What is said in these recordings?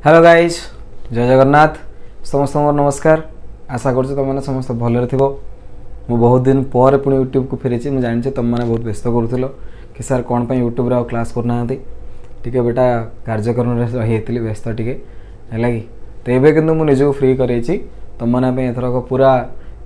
Hello guys जय जगन्नाथ समस्त नमस्कार। आशा कर तुम समस्त भलरे थो। मु बहुत दिन पर पुणी यूट्यूब को फेरी मुझे जानी तुम मैंने बहुत व्यस्त करूल कि सार कौन यूट्यूब रे क्लास करना टी बेटा कार्यक्रम रही व्यस्त टी है कि तो ये कि मुझे फ्री कर तुम मैंने एथरक पूरा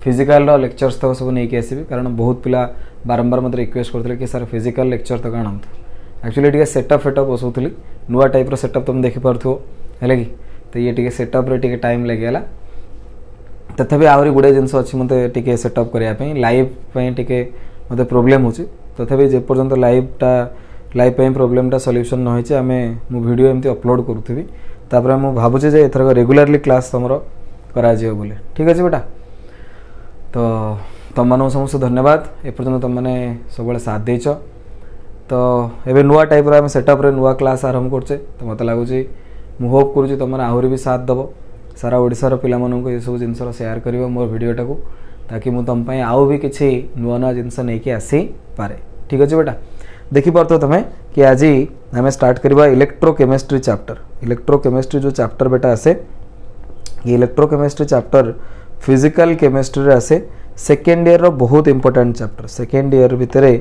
फिजिकल लेक्चर्स तक सब नहीं आसबि कारण बहुत पिला बारंबार मत रिक्वेस्ट करते कि सार फिजिकल लेक्चर तक आनतु। एक्चुअली टी सेटअप फेटअप बसौली नुआ टाइप सेटअप तुम देखिपु है कि तो ये टी सेटअप रे टाइम लगे तथापि आहरी गुड़े जिनस अच्छी मत टे सेटअप करने लाइव टे मत प्रोब्लेम हो तथापि जेपर्यंत लाइव प्रोब्लेमटा सल्यूशन नई आम वीडियो एमती अपलोड करूथी तापर मुझे भावुचे एथरक रेगुलारली क्लास तुम करा बोले ठीक अच्छे बेटा। तो तुम मान समस्त धन्यवाद एपर्यंत तुमने सब साथ देच। तो एबे नुआ टाइप आम सेटअप रे नुआ क्लास आरंभ करचे तो मत लगुच मु होप करुँच तुमने आहरी भी साथ दब सारा ओडिशार पिलामानंको ये सब जिनस शेयर कर मोर वीडियोटा को ताकि मु तुम आउ भी किसी नुआ नुआ जिनस नहीं आसी पारे ठीक अच्छे बेटा। देखिपार तुम्हें कि आज आम स्टार्ट करवा इलेक्ट्रोकेमिस्ट्री चैप्टर। इलेक्ट्रोकेमिस्ट्री जो चैप्टर बेटा आसे ये इलेक्ट्रोकेमिस्ट्री चैप्टर फिजिकल केमिस्ट्री रे आसे सेकेंड ईयर रो बहुत इंपोर्टेंट चैप्टर। सेकेंड ईयर भितर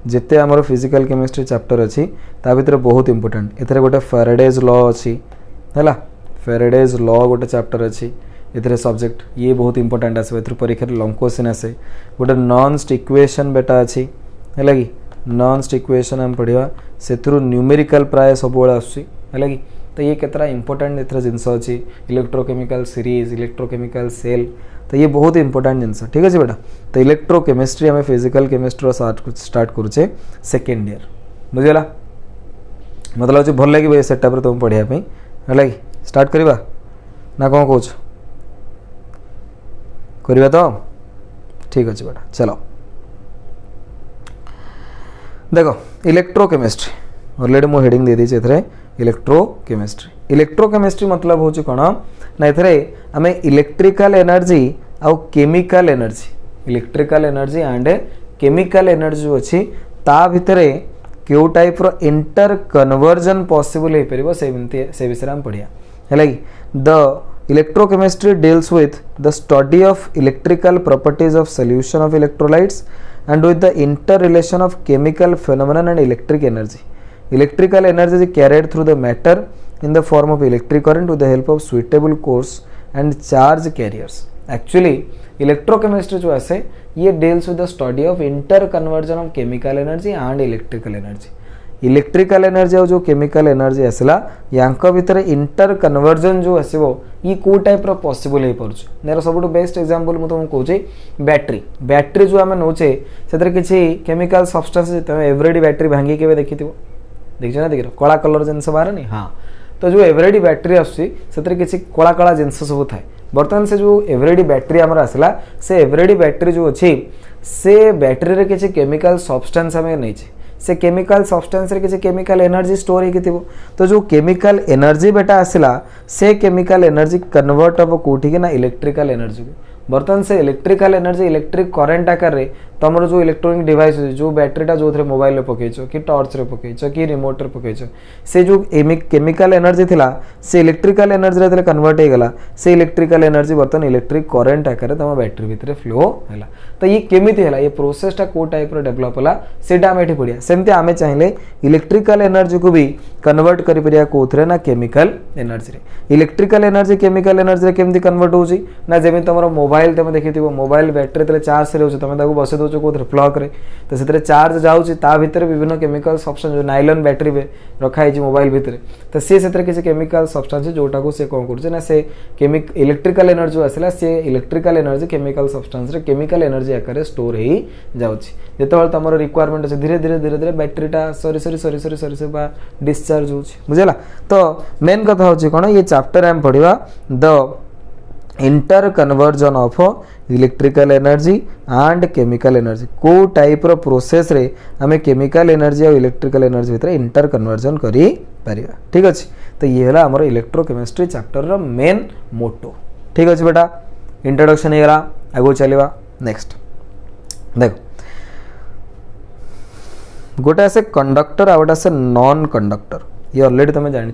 जिते आमर फिजिकल केमिस्ट्री चैप्टर अच्छी ता भितर बहुत इंपोर्टेंट एथरे गोटे फैराडेज लॉ अच्छी है फैराडेज लॉ गोटे चैप्टर अच्छी एथरे सब्जेक्ट ये बहुत इंपोर्टेंट आसे एथरे परीक्षा लॉन्ग क्वेश्चन आसे गोटे नॉन्स्ट इक्वेशन बेटा अच्छी है कि नॉन्स्ट इक्वेशन आम पढ़ा से न्यूमेरिकल प्राय सब है कि तो ये केतरा इंपोर्टेंट एथरे जिनस अच्छी इलेक्ट्रोकेमिकल सीरीज इलेक्ट्रोकेमिकल सेल तो ये बहुत इंपोर्टेंट जिनस ठीक है बेटा। तो इलेक्ट्रोकेमिस्ट्री आम फिजिकल केमिस्ट्री स्टार्ट करुचे सेकेंड ईयर बुझीगला मतलब लगे भल लगे सेटअप तुम पढ़ाई है कि स्टार्ट करवा ना कौन कौच करवा तो ठीक अच्छे बेटा। चलो देखो इलेक्ट्रोकेमिस्ट्री ऑलरेडी मु हेडिंग दे दी एथरे इलेक्ट्रोकेमिस्ट्री। इलेक्ट्रोकेमिस्ट्री मतलब हूँ कौन ना एथरे आम इलेक्ट्रिकल एनर्जी आउ chemical energy electrical energy and chemical energy जो अच्छी ता भितरे क्यों टाइप रो इंटर कन्वर्जन पॉसिबल हो पार से विषय में पढ़िया है कि the electrochemistry deals with the study of electrical properties of solution of electrolytes and with the inter relation of chemical phenomenon and electric energy. Electrical energy is carried through the matter in the form of electric current with the help of suitable course and charge carriers। Actually electrochemistry जो ऐसे ये deals with the study of interconversion of chemical energy and electrical energy। Electrical energy और जो chemical energy आसला rank भितर inter conversion जो आसो ये कौ टाइप रो पॉसिबल हो पार्छ। यार सब बेस्ट एग्जांपल मु तुमको कहूँ बैटरी जो आम नौचे से किसी केमिकल सब्सटेंस एवरेडी बैटरी भांगी के देखी देखिए ना देख कला कलर जिनस बाहर नहीं हाँ तो जो एवरेडी बैटरी आसी किसी कला कला जिनस सब थाए बर्तमान से जो एवरेडी बैटरी आमर आसला से एवरेडी बैटरी जो अच्छी से बैटरी रे किसी केमिकल सब्सटेंस आम नहीं से केमिकल सब्सटेंस रे किसी केमिकल एनर्जी स्टोर हो तो जो केमिकल एनर्जी बेटा आसला से केमिकल एनर्जी कन्वर्ट हम कौटी कि ना इलेक्ट्रिकल एनर्जी को बर्तमान से इलेक्ट्रिकल एनर्जी इलेक्ट्रिक करेन्ट आकार रे तुम जो इलेक्ट्रोनिक डिवाइस जो बैटेरीटा जो थे मोबाइल पकईच कि टर्च रे पकईच कि रिमोट रे पकईच से जो केमिकल एनर्जी थिला से इलेक्ट्रिकल एनर्जी रे कन्वर्ट हो गला से इलेक्ट्रिकल एनर्जी बर्तमान इलेक्ट्रिक करेन्ट आकार तुम बैटेरी भितर फ्लो है तो ये केमिति है ये प्रोसेसटा को टाइप रो डेवलप है सेटा आम ये पढ़िया सेमती आम चाहिए इलेक्ट्रिकल एनर्जी को भी कन्वर्ट कर पारिया कौन ना केमिकल एनर्जी रे। इलेक्ट्रिकल एनर्जी केमिकल एनर्जी रे केमती कन्वर्ट होची ना जमी तुम मोबाइल तुम देखी मोबाइल बैटेरी तेल चार्ज से रोचे तुम बसई दौच कौन प्लग रे तो से चार्ज जाऊँगी ता भितर विभिन्न केमिकल सब्सटेंस जो नाइलन बैटेरी रखाई मोबाइल भितर तो सी से किसी केमिकल सब्सटेंस जोटा को सी कौन कर से इलेक्ट्रिकल एनर्जी आसला से इलेक्ट्रिकल एनर्जी केमिकल सब्सटेंस रे केमिकल एनर्जी आकार स्टोर हो जाते तुम रिक्वायरमेंट अच्छे धीरे धीरे धीरे धीरे बैटेरीटा सरी सरी सरी सरी सरी सरी डिस्चार्ज हो बुझेगा। तो मेन कथा हूँ कौन ये चैप्टर आम पढ़ा the inter conversion of electrical energy and chemical energy को टाइप रो प्रोसेस रे आमे केमिकल एनर्जी और इलेक्ट्रिकल एनर्जी भितर इंटर कन्वर्जन करी परिबा ठीक अछि। तो ये हला हमर इलेक्ट्रोकेमिस्ट्री चैप्टर रो मेन मोटो ठीक अछि बेटा। इंट्रोडक्शन हेगला आगो चलेबा नेक्स्ट देखो गोटे आसे कंडक्टर आ गोटे आसे नॉन कंडक्टर ये ऑलरेडी तुम जान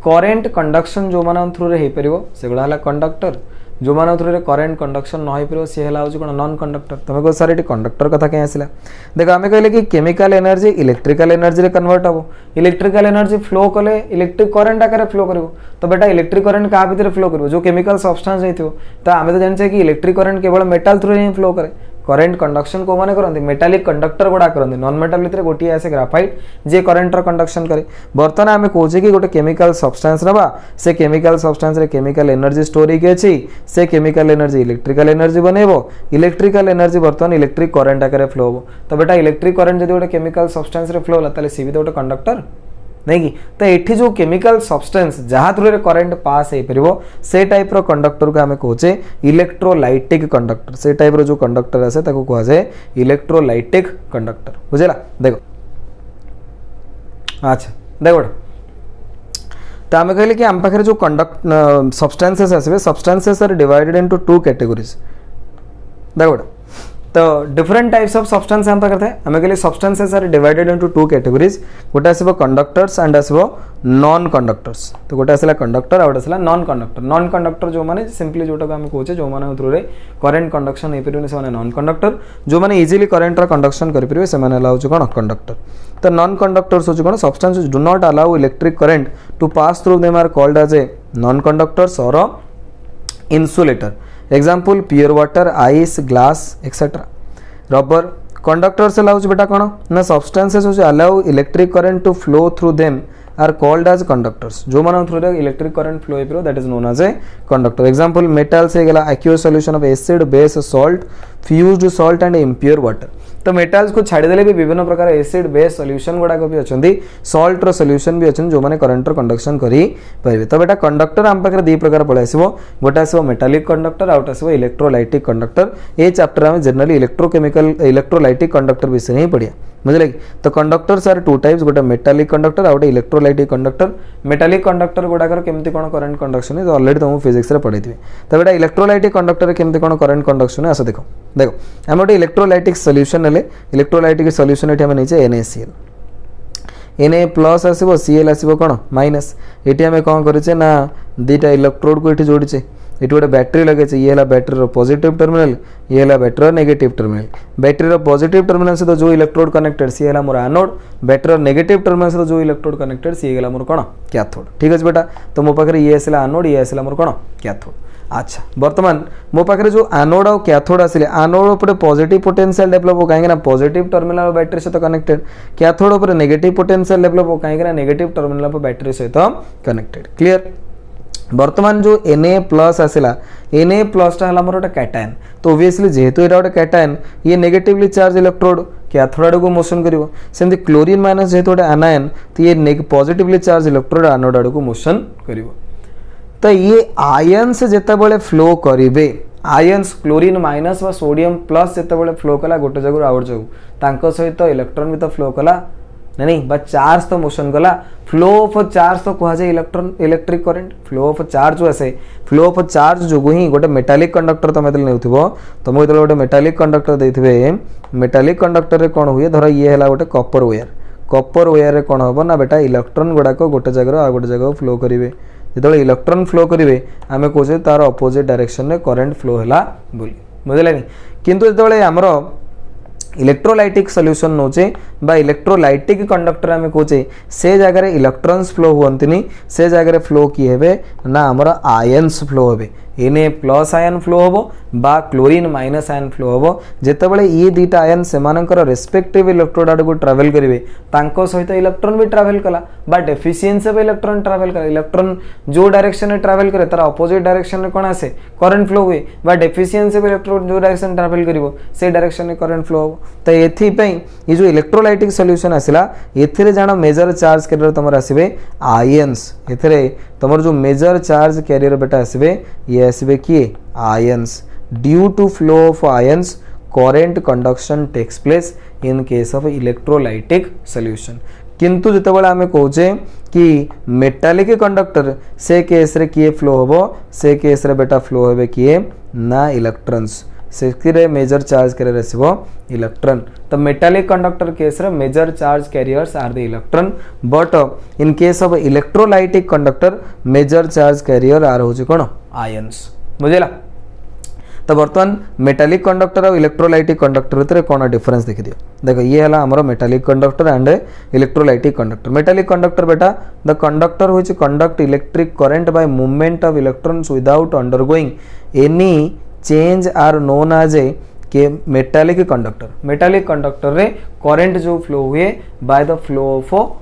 करेन्ट कंडक्शन जो मान थ्रू रे हो सेगुड़ा है कंडक्टर, जो मान थ्रू रे करेन्ट कंडक्शन न हो पार सी है कौन नॉन कंडक्टर। तुम कह सर ये कंडक्टर कथा कहीं आसला, देख आम कहले कि केमिकल एनर्जी इलेक्ट्रिकल एनर्जी रे कन्वर्ट हम, इलेक्ट्रिकल एनर्जी फ्लो कले इलेक्ट्रिक करंट आकार फ्लो कर, तो बेटा इलेक्ट्रिक करंट क्या भितर फ्लो कर जो केमिकल सब्सटेंस होती तो आम तो जानते कि इलेक्ट्रिक करंट केवल मेटाल थ्रू ही फ्लो करे। करेन्ट कंडक्शन को माने करते मेटालिक कंडक्टर गुड़ा करते, नॉन मेटाल भितर गोटे आसे ग्राफाइट जे करेन्टर कंडक्शन करे। बर्तमान आम कहे कि गोटे केमिकल सब्सटेंस नवा, से केमिकल सब्सटेंस रे केमिकल एनर्जी स्टोर होगी अच्छी, से केमिकल एनर्जी इलेक्ट्रिकल एनर्जी बनइबो, इलेक्ट्रिकल एनर्जी बर्तमान इलेक्ट्रिक करंट आकार फ्लो हो। तो बेटा इलेक्ट्रिक करंट जो गोटे केमिकल सब्सटेंस रे फ्लो होला सी भी तो गोटे कंडक्टर नहीं कि, तो ये जो केमिकल सब्सटेंस जहाँ थ्रू करेन्ट पास हो पार से टाइप रो कंडक्टर को आम कहे इलेक्ट्रोलाइटिक कंडक्टर, से टाइप रो जो कंडक्टर आसे ताको कहा जाए इलेक्ट्रोलाइटिक कंडक्टर। बुझेगा देखो, अच्छा देखो तो आम कहले कि आम पाखे जो कंडक्ट सब्सटेंसेस आसवे, substances are divided into two categories. देखो तो डिफरेंट टाइप्स ऑफ सब्सटेंस हम पाखे आम कहले substances are divided into two categories, गोटे आसो कंडक्टर्स एंड आसो नॉन कंडक्टर्स। तो गोटे आसला कंडक्टर आ गोटे आसला नॉन कंडक्टर। नॉन कंडक्टर जो माने सिंपली जोटा को आम कहे जो माने थ्रू रे करेन्ट कंडक्शन हो पारे से नॉन कंडक्टर, जो माने इजिली करेन्ट रो कंडक्शन करेंगे से कौन कंडक्टर। तो नॉन कंडक्टर्स हूँ कौन substance do not allow electric current to pass through them are called as a non conductors और insulator. Example pure water, ice, glass etcetera. Rubber conductors allows बेटा कौन ना सब्सटेंसेस हूँ allow electric current to flow through them are called as conductors, जो मान through electric current flow हो that is known as a conductor. Example metals है गला aqueous solution of acid, base, salt, fused salt and impure water. तो मेटाल्स को छाड़देले भी विभिन्न प्रकार एसिड बेस सॉल्यूशन गुड़ाक भी अच्छा, सॉल्ट रो सॉल्यूशन भी अच्छा जो मैंने करंट कंडक्शन करेंगे। तो बेटा कंडक्टर आम पाखे दी प्रकार पड़े आसो, गोटे आसो मेटालिक कंडक्टर आउट आसो इलेक्ट्रोलाइटिक कंडक्टर। ये चैप्टर में जनरली इलेक्ट्रोकेमिकल इलेक्ट्रोलाइटिक कंडक्टर विषय ही पढ़िया, बुझे कि। तो कंडक्टर्स आर टू टाइप्स, गोटे मेटालिक कंडक्टर आउट इलेक्ट्रोलाइटिक कंडक्टर। मेटालिक कंडक्टर गुड़ाकर केमती कौन करंट कंडक्शन है ऑलरेडी तुमको फिजिक्स रे पढ़ी थी। तो बेटा इलेक्ट्रोलाइटिक कंडक्टर केमती कौन करंट कंडक्शन है आस देखो आम गोटे इलेक्ट्रोलाइटिक सॉल्यूशन ले, इलेक्ट्रोलाइटिक सॉल्यूशन ये आम नहीं NaCl, Na प्लस आसो Cl आसो कौन माइनस। ये आम कौन करे ना दुईटा इलेक्ट्रोड को ये जोड़े, ये गोटे बैटेरी लगे, ये है बैटेरी पॉजिटिव टर्मिनल, ये है battery negative terminal. Battery positive terminal सहित जो इलेक्ट्रोड कनेक्टेड सी है मोर एनोड, बैटेरी नेगेटिव टर्मिनल सहित जो इलेक्ट्रोड कनेक्टेड सी है मोर कौन कैथोड। ठीक अच्छे बेटा, तो मो पाखे ये आसला एनोड, ये आसला मोर कौन कैथोड। अच्छा बर्तमान मो पाखे जो एनोड और कैथोड आसिले, एनोड उपर पॉजिटिव पोटेंशियल डेवलप हो कहीं पॉजिटिव टर्मिनल बैटेरी सहित कनेक्टेड, कैथोड उपर नेगेटिव पोटेंशियल डेवलप हो कहीं नेगेटिव टर्मिनल बैटेरी सहित कनेक्टेड। क्लियर। बर्तमान जो Na प्लस आसला, Na प्लस टा मोर गोटे कैटायन, तो ओबियसली जेहेतु ये गोटे कैटायन ये नेगेटिवली चार्ज इलेक्ट्रोड कैथोड आड़ को मोशन करिवो। सेमती क्लोरीन माइनस जेहेतु गोटे आनायन तो ये पॉजिटिवली चार्ज इलेक्ट्रोड एनोड आड़ को मोशन करिवो। तो ये आयन्स जेतेबेले फ्लो करिवे, आयन्स क्लोरीन माइनस व सोडियम प्लस जेतेबेले फ्लो कला गोटे जगह आउट जगह तांको सहित इलेक्ट्रॉन भी तो फ्लो कला नहीं बा चार्ज तो मोशन कला। फ्लो ऑफ चार्ज तो कह जाए electron electric current, flow of charge जो आसे, फ्लो ऑफ चार्ज जो ही गोटे मेटालिक कंडक्टर तुम जो नहीं तुमको जो गोटे मेटालिक कंडक्टर देते, मेटालिक कंडक्टर रे कौन हुए धर ये है गोटे कपर वायर, कपर वायर कौन हम ना बेटा इलेक्ट्रॉन गुड़ाक गोटे जगह आ गोटे जगह फ्लो करेंगे। जो इलेक्ट्रॉन फ्लो करेंगे आम कहे तार अपोजिट डायरेक्शन में करंट फ्लो है बोली, बुझे किंतु जो आमर इलेक्ट्रोलाइटिक सॉल्यूशन नौचे बा इलेक्ट्रोलाइटिक कंडक्टर आम कहे से जगह इलेक्ट्रॉन्स फ्लो हुअंतिनी, से जगह फ्लो किए हेबे ना आमर आयन्स फ्लो हेबे। Na प्लस आयन फ्लो हम बा क्लोरीन माइनस आयन फ्लो हम जितेबाला ये दुईटा आयन से रेस्पेक्टिव इलेक्ट्रोड आड़ को ट्रावेल करेंगे सहित इलेक्ट्रॉन भी ट्रावेल कला बा डेफिशिएंसी ऑफ इलेक्ट्रॉन ट्रावेल कला। इलेक्ट्रॉन जो डायरेक्शन में ट्रावेल करे तार अपोजिट डायरेक्शन में कौन आसे करंट फ्लो हुए बा डेफिशिएंसी ऑफ इलेक्ट्रॉन जो डायरेक्शन ट्रावेल करिवो से डायरेक्शन में करंट फ्लो हो। तो ये जो इलेक्ट्रोलाइटिक सॉल्यूशन आसला एथिरे जानो मेजर चार्ज कैरियर तुम आसबे आयन्स, एथिरे तुम जो मेजर चार्ज कैरियर बेटा आसबे ये आसबे किए ions. Due to flow of ions current conduction takes place in case of electrolytic solution. किंतु जितेबाला आम कहे कि मेटालिक कंडक्टर से केस रे किए फ्लो हम, से केस रे बेटा फ्लो हे किए ना इलेक्ट्रॉन्स, से मेजर चार्ज कैरियर आसो इलेक्ट्रॉन। तो मेटालिक कंडक्टर केस रे major charge carriers are the electron, but in case of electrolytic conductor major charge carrier are हूँ कौन आयन्स। बुझेगा। तो बर्तमान मेटालिक कंडक्टर और इलेक्ट्रोलाइटिक कंडक्टर भितर कौन डिफरेंस देखि दियो। देखो ये है आमर metallic conductor and electrolytic conductor. Metallic conductor बेटा the conductor which conduct electric current by movement of electrons without undergoing any change are known as a के मेटालिक कंडक्टर। मेटालिक कंडक्टर रे करंट जो फ्लो हुए by the flow of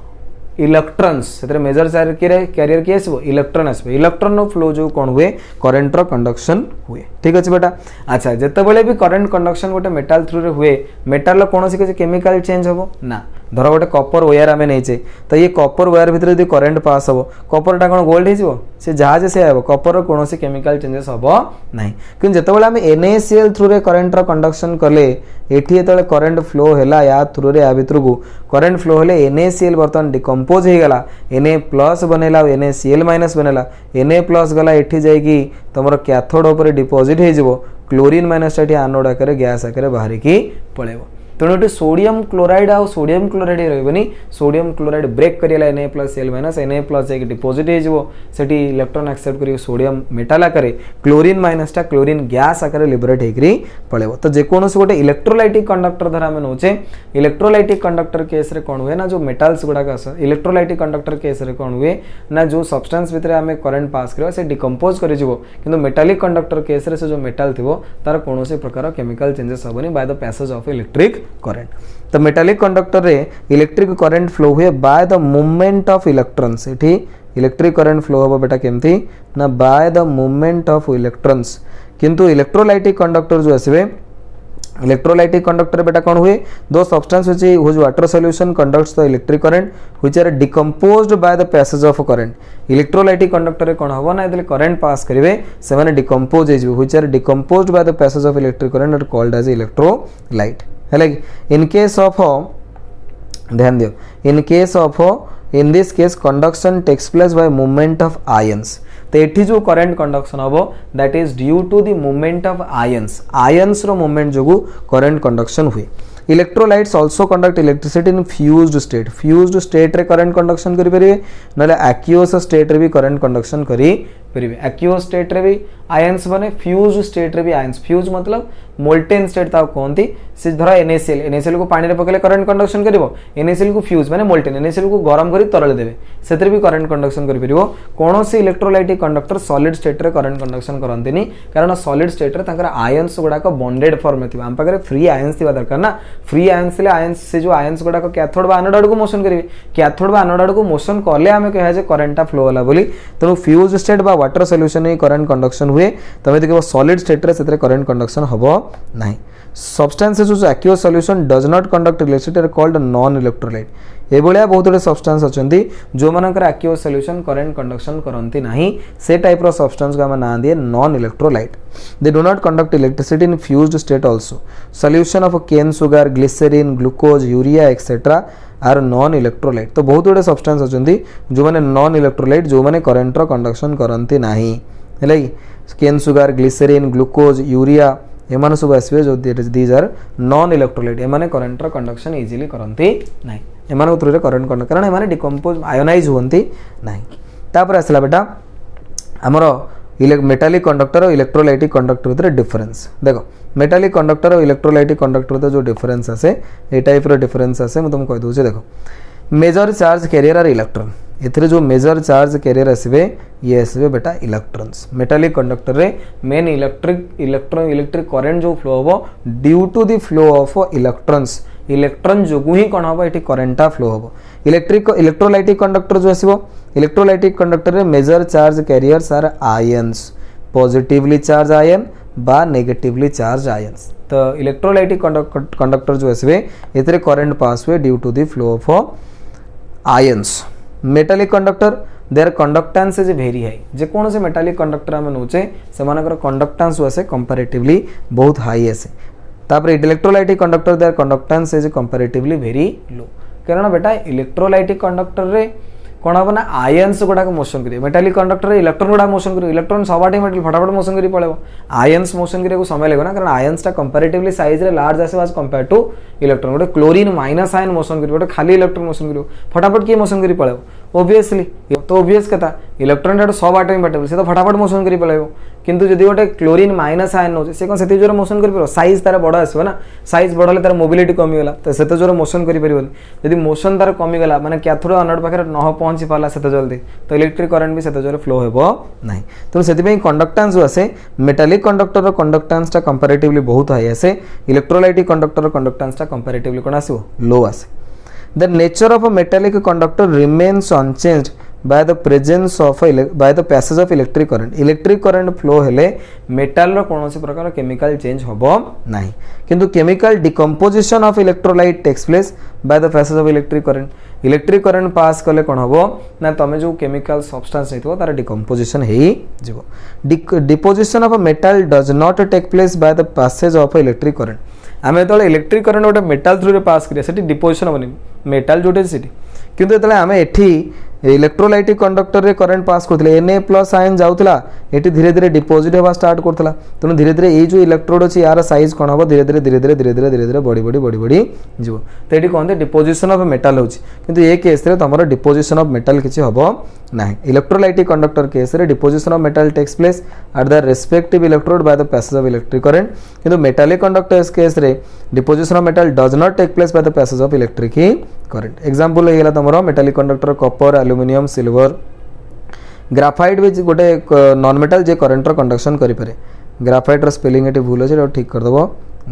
electrons से major charge carrier किए आसो electron आसो। Electron flow जो कौन हुए करंट रो कंडक्शन हुए। ठीक अच्छे बेटा। अच्छा जितेबाला भी करंट कंडक्शन गोटे मेटाल थ्रू रे हुए मेटाल कौन किसी केमिकल चेंज हम ना। धर गोटे कपर वायर आम नहींचे तो ये कपर वायर भितर यदि करंट पास हम कपरटा कौन गोल्ड हो से जहाज से हम कपर कौन केमिकल चेंजेस हम ना। कि जितेबाला आम NaCl थ्रू रे करंट रो कंडक्शन कले एठी जो करंट फ्लो है या थ्रू रे या भितर को करंट फ्लो हेले NaCl बर्तमान डिकम्पोज हो गला Na प्लस बनैला NaCl माइनस बनैला Na प्लस गला एठी जाइकी तुम कैथोड उपर डिपोजिट हो क्लोरीन माइनस आनोड आकार गैस आकार बाहर की पड़ेब। तेणु ये सोडियम क्लोराइड आ सोडियम क्लोराइड रही सोडियम क्लोराइड ब्रेक करेला Na+Cl माइनस Na प्लस जाकि डिपोजिट होटी इलेक्ट्रॉन एक्सेप्ट कर सोडियम मेटाल आकार क्लोरीन माइनसटा क्लोरीन गैस आकार लिबरेट होकर पड़ेब। तो जेकोसी गोटे इलेक्ट्रोलाइटिक कंडक्टर धर आम नौचे इलेक्ट्रोलाइटिक कंडक्टर केस रे कौन हुए ना जो मेटाल्स गुड़ाक इलेक्ट्रोलाइटिक कंडक्टर केस रे कौन हुए ना जो सब्सटेंस भितर आम करंट पास करवा से डिकम्पोज कर मेटालिक कंडक्टर केस रे से जो मेटाल थी तार कौन प्रकार केमिकल चेंजेस हेनी by the passage of electric current. तो मेटालिक कंडक्टर रे इलेक्ट्रिक करंट फ्लो हुए by the movement of electrons. एठी इलेक्ट्रिक करंट फ्लो हो बेटा केमती ना by the movement of electrons. किंतु इलेक्ट्रोलाइटिक कंडक्टर जो आसवे इलेक्ट्रोलाइटिक कंडक्टर बेटा कौन हुए दो substance which water solution conducts the electric current which are decomposed by the passage of current. Electrolytic conductor कौन हम ना ये करंट पास करेंगे से मैंने डिकम्पोज हो which are decomposed by the passage of electric current are called as electrolyte है। In case of ध्यान दियो in case of in this case conduction takes place by movement of ions. तो ये जो करंट कंडक्शन हम that is due to the movement of ions. Ions रो movement जो current conduction हुए। Electrolytes also conduct electricity in fused state. Fused state रे current conduction करेंगे ना एक्यूअस स्टेट रे भी करंट कंडक्शन करेंगे। एक्यूअस स्टेट रे भी आयन्स बने फ्यूज्ड स्टेट रे भी आयन्स। फ्यूज मतलब मोल्टेन स्टेट कहते से धर NaCl को पानी पकड़े करंट कंडक्शन कर NaCl को फ्यूज माने मोल्टेन NaCl को गरम कर तरल देवे से भी करंट कंडक्शन कर कौन सी इलेक्ट्रोलाइटिक कंडक्टर सॉलिड स्टेट रे करंट कंडक्शन करते कारण सॉलिड स्टेट रे आयन्स गुड़ाक बॉन्डेड फॉर्म में आम पाखे फ्री आयन्स थी दरकार ना। फ्री आयन्स आयन्स से जो आयन्स गुड़ाक कैथोड बा एनोड आड़ मोशन करेंगे कैथोड बा एनोड आड़ मोशन कले आम कह करंटा फ्लो होला बोली। तेणु फ्यूज स्टेट बा वाटर सॉल्यूशन करंट कंडक्शन हुए तुम देखो सॉलिड स्टेट रे से करंट कंडक्शन हम ना। सब्सटेंसेस जो aqueous solution does not conduct electricity are called non electrolyte. ये भाया बहुत गुड़े सब्सटेंस अच्छी जो मानकर एक्यूअस सॉल्यूशन करंट कंडक्शन करती ना से टाइप रो सब्सटेंस को आम ना दिए non electrolyte. They do not conduct electricity in fused state also. Solution of cane sugar glycerine glucose urea etcetera are non electrolyte. तो बहुत गुड़े सब्सटेंस अच्छी जो मैंने नॉन इलेक्ट्रोलाइट जो मैंने करंट रो कंडक्शन करती ना है। Cane sugar glycerine glucose urea एमान सब आसवे जो दीज आर नॉन इलेक्ट्रोलाइट एमाने करंट कंडक्शन इजिली करती ना एमान थ्रू करंट कंडक्ट कारण एमाने डिकम्पोज आयोनाइज होती ना। तापर आसला बेटा आमर मेटालिक कंडक्टर और इलेक्ट्रोलाइटिक कंडक्टर भितर डिफरेंस। देखो मेटालिक कंडक्टर और इलेक्ट्रोलाइटिक कंडक्टर जो डिफरेंस आसे ये टाइप रो डिफरेंस आसे मैं तुमको कह दूचे। देखो major charge carrier are electron एथिरे जो मेजर चार्ज कैरियर आसवे ये आसवे बेटा इलेक्ट्रॉन्स। मेटालिक कंडक्टर रे मेन इलेक्ट्रिक करंट जो फ्लो हम due to the flow of electrons electron जो ही कौन हम ये करंटा फ्लो हम। इलेक्ट्रोलाइटिक कंडक्टर जो आसो इलेक्ट्रोलाइटिक कंडक्टर रे major charge carriers are ions positively charge ion बा नेगेटिवली चार्ज आयन्स। तो इलेक्ट्रोलाइटिक कंडक्टर जो आसवे एथिरे करंट पास हुए due to the flow of ions. Metallic conductor their conductance is very high. जेकोसी मेटालिक कंडक्टर आम नौचे से कंडक्टेंस आसे कंपैरेटिवली बहुत हाई आसे। तापर electrolytic conductor their conductance is comparatively very low कारण बेटा इलेक्ट्रोलाइटिक कंडक्टर रे कौन हम ना आयन्स गुड़ाक मोशन करेंगे मेटालिक कंडक्टर इलेक्ट्रॉन गुड़ा मोशन करेंगे इलेक्ट्रॉन सब मेटल फटाफट मोशन कर पड़े आयन्स मोशन करने समय लगे ना कारण आयन्स कंपैरेटिवली साइज रे लार्ज आसे आज कंपेयर टू इलेक्ट्रॉन गोटे क्लोरीन माइनस आयन मोशन कर गोटे खाली इलेक्ट्रॉन मोशन कर फटाफट किए मोशन कर पड़े ओबियसली तो ओबियस कथा इलेक्ट्रॉन सब आटे बाटे से तो फटाफट मोशन कर पड़े किंतु जदि गोटे क्लोरीन माइनस आयन नौ से कौन से जोर मोशन कर साइज तार बड़ आसो ना साइज बड़ तार मोबिलिटी कमीगला तो से जोर मोशन कर मोशन तार कमीगला माने कैथोड अनोड पाखे न पहुँची पाला से जल्दी तो इलेक्ट्रिक करंट भी से जोर फ्लो हो ना तेणु से कंडक्टान्स जो आसे मेटालिक कंडक्टर कंडक्टान्स कंपैरेटिवली बहुत हाई आसे इलेक्ट्रोलाइटिक कंडक्टर कंडक्टान्स कंपैरेटिवली कौन आसो लो आसे The nature of a metallic conductor remains unchanged by the presence of by the passage of electric current. Electric current flow हेले metal रो कौन सी प्रकार chemical change होबो नहीं किंतु chemical decomposition of electrolyte takes place by the passage of electric current. Electric current pass कले कौन होबो ना तमे जो chemical substance हेतु तार decomposition हेई जीवो. Deposition of a metal does not take place by the passage of electric current. आम जो इलेक्ट्रिक करंट गोटे मेटाल थ्रू पास करिया डिपोजिशन हेनी मेटाल जोटे से किंतु जो आम एटी इलेक्ट्रोलाइटिक कंडक्टर रे करंट पास करते Na+ आयन जाऊला ये धीरे धीरे डिपोजिट होगा स्टार्ट करता तेणु धीरे धीरे ये जो इलेक्ट्रोड अच्छी यार साइज कौन हम धीरे धीरे धीरे धीरे धीरे धीरे धीरे धीरे बढ़ी बढ़ी बढ़ी बढ़ी जीव तो ये कहते डिपोजिशन ऑफ मेटाल हो ये केस रे तुम डिपोजिशन ऑफ मेटाल किसी हम ना इलेक्ट्रोलाइटिक कंडक्टर केस रे deposition of metal takes place at the respective electrode by the passage of electric current किंतु मेटालिक कंडक्टर केस रे deposition of metal does not take place by the passage of electric current example है तुम metallic conductor copper aluminium silver graphite भी गोटे non metal जे current रो conduction करि पारे ग्राफाइट रो स्पेलिंग एटी भूल अछि ठीक कर दबो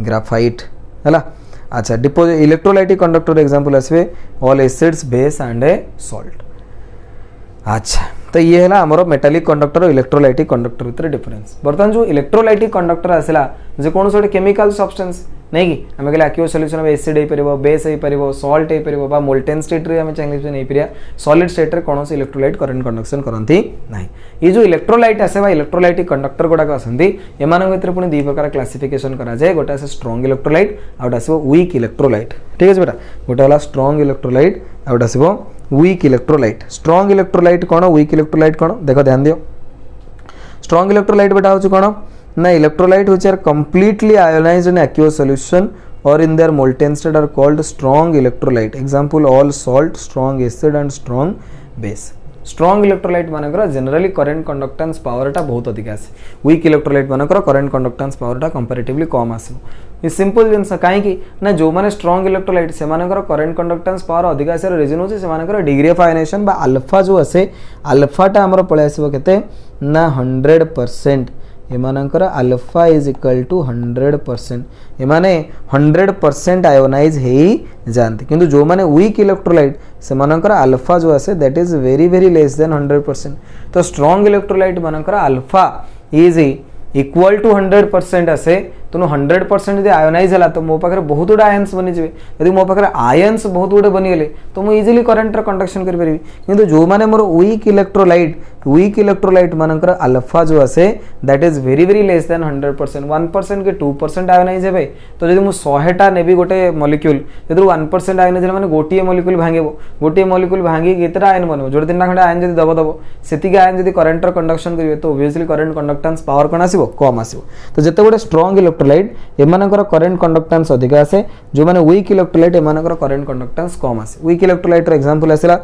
ग्राफाइट हला अच्छा डिपोजिट इलेक्ट्रोलाइटिक कंडक्टर एग्जांपल आसबे all acids base and a salt अच्छा तो ये है आमर मेटालिक कंडक्टर और इलेक्ट्रोलाइटिक कंडक्टर भितर डिफरेंस बर्तमान जो इलेक्ट्रोलाइटिक कंडक्टर आसला जे कौन गोटे केमिकल सब्सटेंस नहीं कि आम कहले एक्वस सॉल्यूशन एसिड हो पार बेस हो पार सॉल्ट हो पार मोल्टेन स्टेट रे आम चाहिए नहीं पार सॉलिड स्टेट रे कौन इलेक्ट्रोलाइट करंट कंडक्शन करती ना ये जो इलेक्ट्रोलाइट आसे इलेक्ट्रोलाइटिक कंडक्टर गुड़ाक आसती एम भर पुणी दुई प्रकार क्लासिफिकेशन कराए गोटे आसे स्ट्रॉन्ग इलेक्ट्रोलाइट आउट आसो वीक इलेक्ट्रोलाइट ठीक है बेटा गोटे है स्ट्रॉन्ग इलेक्ट्रोलाइट आउट आसो वीक इलेक्ट्रोलाइट स्ट्रॉन्ग इलेक्ट्रोलाइट कौन वीक इलेक्ट्रोलाइट कौन देख ध्यान दियो स्ट्रॉन्ग इलेक्ट्रोलाइट बेटा हूँ कौन ना electrolyte which are completely ionized in aqueous solution or in their molten state are called strong electrolyte example all salt strong acid and strong base strong electrolyte मानकर generally current conductance power टा बहुत अधिक आसे weak electrolyte मानकर current conductance power टा comparatively कम आसे ये simple जिनस कहीं ना जो माने स्ट्रॉन्ग इलेक्ट्रोलाइट से मानकर करंट कंडक्टेंस पावर अधिक आसे रीजन होचे से मानकर डिग्री ऑफ आयनाइजेशन बा अल्फा जो आसे अल्फा टा हमर पळे आसीबो केते ना 100% एमानकर अल्फा इज इक्वल टू 100% एमाने 100% आयोनाइज हो जाते किंतु जो माने वीक इलेक्ट्रोलाइट से मानकर अल्फा जो आसे that is very very less than 100% तो स्ट्रॉन्ग इलेक्ट्रोलाइट मानकर अल्फा इज इक्वल टू 100% आसे तेणु 100% यदि आयोनाइज है तो मो पाखे बहुत गुड़ा आयन्स बनीजे यदि मो पाखे आयन्स बहुत गुड़े बनीगले तो मुझे इजिली करंट कंडक्शन करें किंतु जो मैंने मोर वीक इलेक्ट्रोलाइट मानकर अल्फा जो आसे that is very very less than 100% 1% के 2% आयोनाइज है तो जब मुझे 100टा नेबी गोटे मलिक्यूल जब 1% आयोनाइज मैंने गोटे मलिक्यूल भांगे गोटे मलिक्यूल भांगी केतटा आयन बनब जो 3 खंडे आयन जब दब से आयन जब करंट कंडक्शन करेंगे तो ओबियसली करंट कंडक्टेंस पावर कौन आसो कम आसो तो जिते गोटे स्ट्रॉन्ग इलेक्ट्रोलाइट एमानकर करंट कंडक्टेंस अधिक आसे जो माने वीक इलेक्ट्रोलाइट एमानकर करंट कंडक्टेंस कम आसे वीक इलेक्ट्रोलाइट एग्जांपल आसला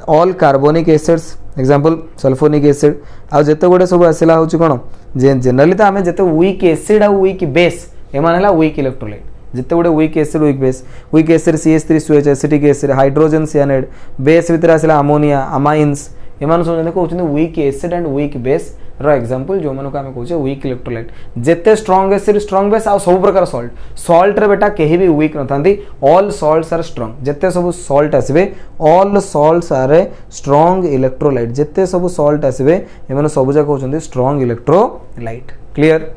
all carbonic acids example sulphonic acid आ जिते गोटे सब आसला होची कोन जनरली तो आमे जिते वीक एसिड आ वीक बेस एमानला वीक इलेक्ट्रोलाइट जिते गोटे weak acid weak acid CH3SOH acetic acid hydrogen cyanide base भितर आसला अमोनिया अमाइन्स एमान सब कहते weak acid and weak base रो एग्जांपल जो मानक आम कहे वीक इलेक्ट्रोलाइट जिते स्ट्रॉन्ग एसिड स्ट्रॉन्ग बेस आ सब प्रकार सॉल्ट रे बेटा कहीं भी वीक नथांती ऑल सॉल्ट्स आर स्ट्रॉन्ग जिते सब सॉल्ट आसबे all salts are strong electrolyte जिते सब सॉल्ट आसबे एमाने सब जाक होचंदी स्ट्रॉन्ग इलेक्ट्रोलाइट क्लियर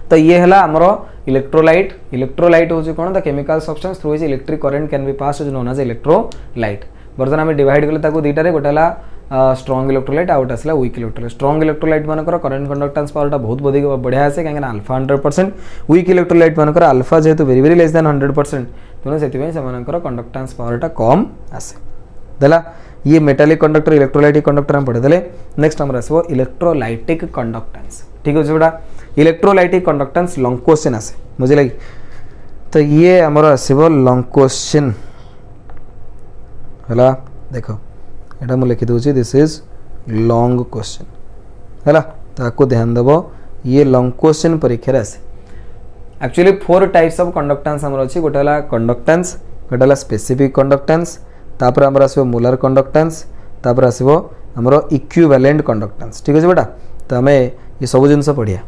तो ये है आमर इलेक्ट्रोलाइट होची कोन the chemical substance through which electric current can be passed known as electrolyte बर्तमान आम डिवाइड कले ताको दुईटा रे गोटे स्ट्रॉन्ग इलेक्ट्रोलाइट आउट आसला वीक इलेक्ट्रोलाइट स्ट्रॉन्ग इलेक्ट्रोलाइट मानकर करंट कंडक्टेंस पावर बहुत बढ़िया आसे कहीं अल्फा 100% वीक इलेक्ट्रोलाइट मानकर अल्फा जेहेतु वेरी वेरी लेस देन 100% तेणु से कंडक्टेंस पावर कम आसे देला ये मेटालिक कंडक्टर इलेक्ट्रोलाइटिक कंडक्टर हम पढ़ीदे। नेक्स्ट आमर आसो इलेक्ट्रोलाइटिक कंडक्टेंस। ठीक अच्छे बेटा इलेक्ट्रोलाइटिक कंडक्टेंस लॉन्ग क्वेश्चन आसे बुझे। तो ये आमर आसो लॉन्ग क्वेश्चन है। देख यहाँ मुझे लिखिदे दिस इज लॉन्ग क्वेश्चन है। ताको ध्यान देव ये लॉन्ग क्वेश्चन परीक्षा आसे। एक्चुअली 4 टाइप्स ऑफ कंडक्टेंस हमर अछि। गोटे हला कंडक्टेंस, गोटे हला स्पेसिफिक कंडक्टेंस, तापर हमर आसो मोलर कंडक्टेंस, तापर आसो हमर इक्विवेलेंट कंडक्टेंस। ठीक अछि बेटा। तो हमें ये सब जिनस पढ़िया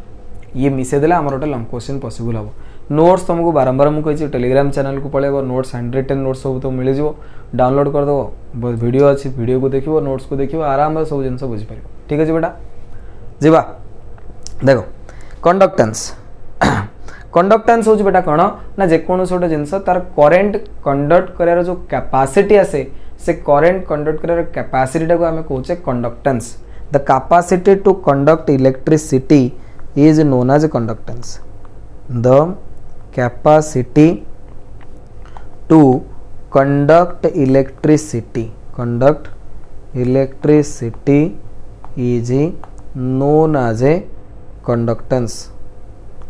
ये मिसे देला हमर गोटे लॉन्ग क्वेश्चन पॉसिबल हम। नोट्स तुमको बारंबार मुझे कही टेलीग्राम चैनल को पळेबो। नोट्स 110 नोट्स सब तो मिल जिवो। डाउनलोड कर दो वीडियो अच्छी वीडियो को देखियो नोट्स को देखियो आराम से सब जिनस बुझी पारियो। ठीक अछि बेटा। जीवा देखो कंडक्टेंस कंडक्टेंस हूँ बेटा कौन ना जेकोसी गोटे जिनस तार करेन्ट कंडक्ट करार जो कैपेसिटी आसे से करेन्ट कंडक्ट करार कैपेसिटी टाको आम कहे conductance. The capacity to conduct electricity is known as conductance. The capacity to conduct electricity is known as a conductance.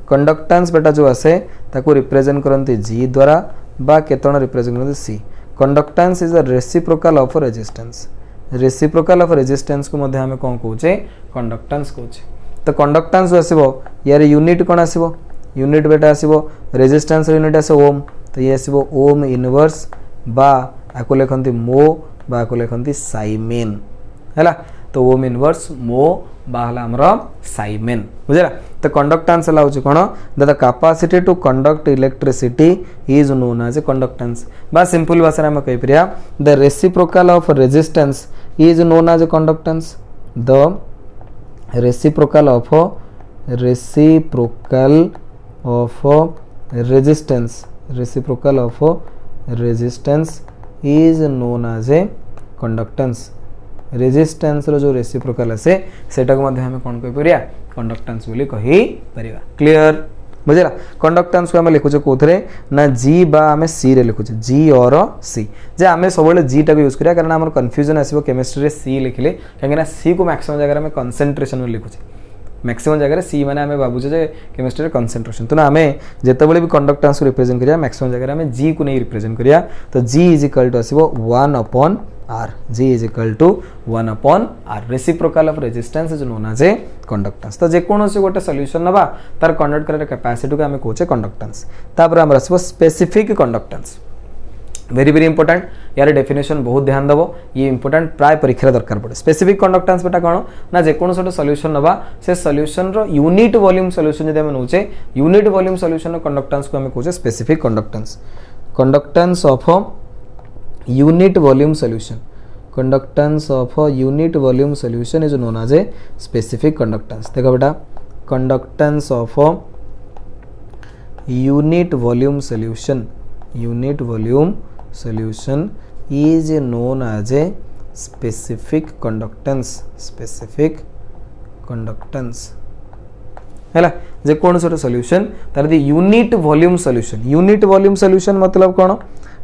Conductance बेटा जो आसे ताको रिप्रेजेंट करते जी द्वारा बा केतन रिप्रेजेंट करते सी। Conductance is a reciprocal of resistance. Reciprocal of resistance को मध्य हमें कौन कहे कंडक्टेंस कहे। तो कंडक्टेंस जो आसो यार यूनिट कौन आसो यूनिट बेटा आसो रेजिस्टेंस यूनिट आस ओम। तो ये आसो ओम इनवर्स बा आपको लिखती मो बा आपको लिखती साइमेन है। तो ओम इनवर्स मो बाहला हमर साइमेन बुझला। तो कंडक्टेंस हला होची कोन the capacity to conduct electricity is known as a conductance. बा सिंपल भाषा में कहि परिया the reciprocal of resistance is known as a conductance. The reciprocal of resistance is known as a conductance. Resistance रो जो रेसिप्रोकल आसे सेटा को मध्य हमें कौन कहि परिया कंडक्टेंस बोली कहि परिया। क्लियर बुझला। कंडक्टेंस को हमें लिखुचे कोथरे ना जी बा हमें सी रे लिखुचे जी और सी। जे हमें सब जी टा यूज करिया कारण हमर कंफ्यूजन आसीबो केमिस्ट्री रे सी लिखले काहेकि ना सी को मैक्सिमम जगह में कंसंट्रेशन में लिखुचे। मैक्सिमम जगह सी माने हमें बाबूचे जे केमिस्ट्री रे कंसंट्रेशन। तो ना हमें जेतेबेले भी कंडक्टेंस को रिप्रेजेंट करिया मैक्सिमम जगह हमें जी को नहीं रिप्रेजेंट करिया। तो जी इज इक्वल टू आसीबो 1/r। G is equal to 1/r। Reciprocal of resistance is known as a conductance. तो जेकोसी गोटे सॉल्यूशन नबा तार कंडक्ट करे कैपेसिटी को हमें कहे कंडक्टेंस। तापर हमर आसबो specific conductance. Very very important यार डेफिनेशन बहुत ध्यान दबो। ये इंपोर्टेंट प्राय परीक्षा दरकार पड़े। स्पेसिफिक कंडक्टेंस बेटा कौन ना जेकोसी गोटे सॉल्यूशन नबा से सॉल्यूशन रो यूनिट वॉल्यूम सॉल्यूशन जदि हम नउचे यूनिट वॉल्यूम सॉल्यूशन रो कंडक्टेंस को हमें कहे specific conductance. Conductance of unit volume solution conductance of a unit volume solution is known as a specific conductance। देखो बेटा conductance of a unit volume solution is known as a specific conductance है। जे कौन सा solution तार unit volume solution मतलब कौन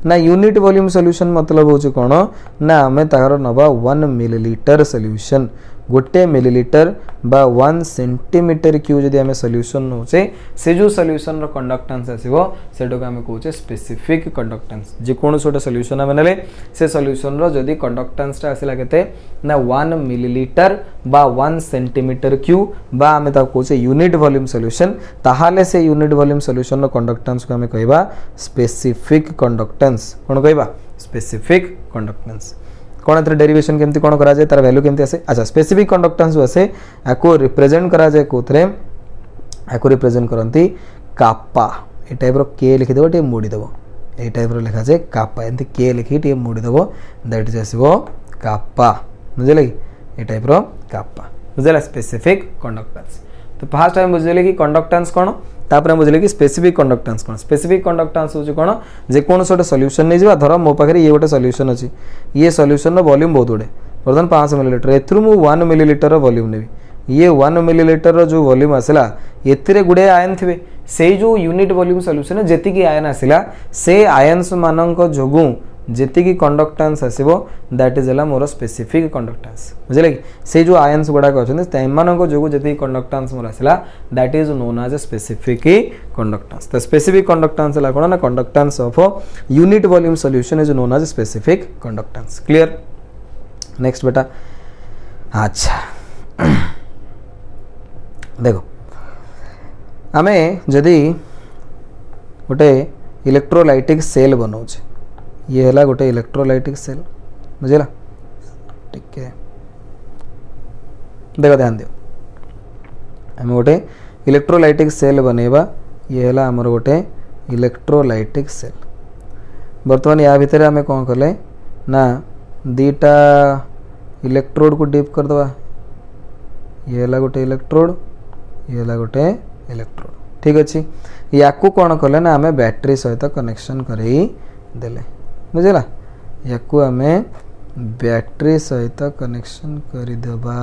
ना unit volume solution मतलब होचे कौन ना आमे तार नबा 1 मिलीलीटर सॉल्यूशन गोटे मिलीलीटर बा 1 सेंटीमीटर क्यूब जदि आमे सॉल्यूशन नोचे से जो सॉल्यूशन रो कंडक्टेंस आसीबो सेटो को आमे कहूचे स्पेसिफिक कंडक्टेंस। जे कोन सोटा सॉल्यूशन आमे नेले से सॉल्यूशन रो जदि कंडक्टेंस ता आसिला केते ना 1 मिलीलीटर बा 1 सेंटीमीटर क्यूब बा आमे ता कहूचे यूनिट वॉल्यूम सॉल्यूशन ताहाले से यूनिट वॉल्यूम सॉल्यूशन रो कंडक्टेंस को आमे कहबा स्पेसिफिक कंडक्टेंस। कोन कहबा स्पेसिफिक कंडक्टेंस। कौन एथरे डेरिवेशन केमती कौन करा जाए तार वैल्यू केमती आसे। अच्छा स्पेसिफिक कंडक्टेंस जो आसे आको रिप्रेजेंट करा जाए कोथरे आको रिप्रेजेंट करंती कापा। ए टाइप रो के लिखि देबो टे मोडी देबो ए टाइप रो लिखा जाए कापा एंती के लिखि टे मोडी देबो दैट इज आसीबो कापा बुझले ए टाइप रो कापा बुझला स्पेसिफिक कंडक्टेंस। तो फर्स्ट टाइम बुझले कि कंडक्टेंस कौन तापर बुझले कि स्पेसिफिक कंडक्टेंस कौन। स्पेसिफिक कंडक्टेंस होची कौन जे कोन सोटे सॉल्यूशन नै जिबा धर मो पाखरे ये गोटे सॉल्यूशन अछि ये सॉल्यूशन रो वॉल्यूम बहुत बड़े बर्तन 500 मिलीलीटर एथरु मु 1 मिलीलीटर रो वॉल्यूम नेबी ये 1 मिलीलीटर रो जो वॉल्यूम आसला एथिरे गुडे आयन थिबे से जो यूनिट वॉल्यूम सॉल्यूशन जेति की आयन आसला से आयन्स मानक जोगु जेतिकी कंडक्टेंस आसीबो दैट इज हला मोर स्पेसिफिक कंडक्टेंस बुझले कि से जो आयंस गुडा कहछन तेमानको जोगु जेतिकी कंडक्टेंस मोर आसिला that is known as specific conductance तो स्पेसिफिक कंडक्टेंस हला कोन ना conductance of unit volume solution is known as specific conductance clear next बेटा अच्छा देखो आमे जदि गोटे इलेक्ट्रोलाइटिक सेल बनाऊे ये है गोटे इलेक्ट्रोलाइटिक सेल बुझेगा टिके देख ध्यान दियो आम गोटे इलेक्ट्रोलाइटिक सेल बनैबा ये है आमर गोटे इलेक्ट्रोलाइटिक सेल बर्तमान या भितर आम कौन कले ना दीटा इलेक्ट्रोड को डिप कर दवा ये है गोटे इलेक्ट्रोड ये है गोटे इलेक्ट्रोड ठीक अच्छे या कौन कले ना आम बैटरी सहित कनेक्शन करई देले बुझेगा या आम बैटरी सहित कनेक्शन करदेबा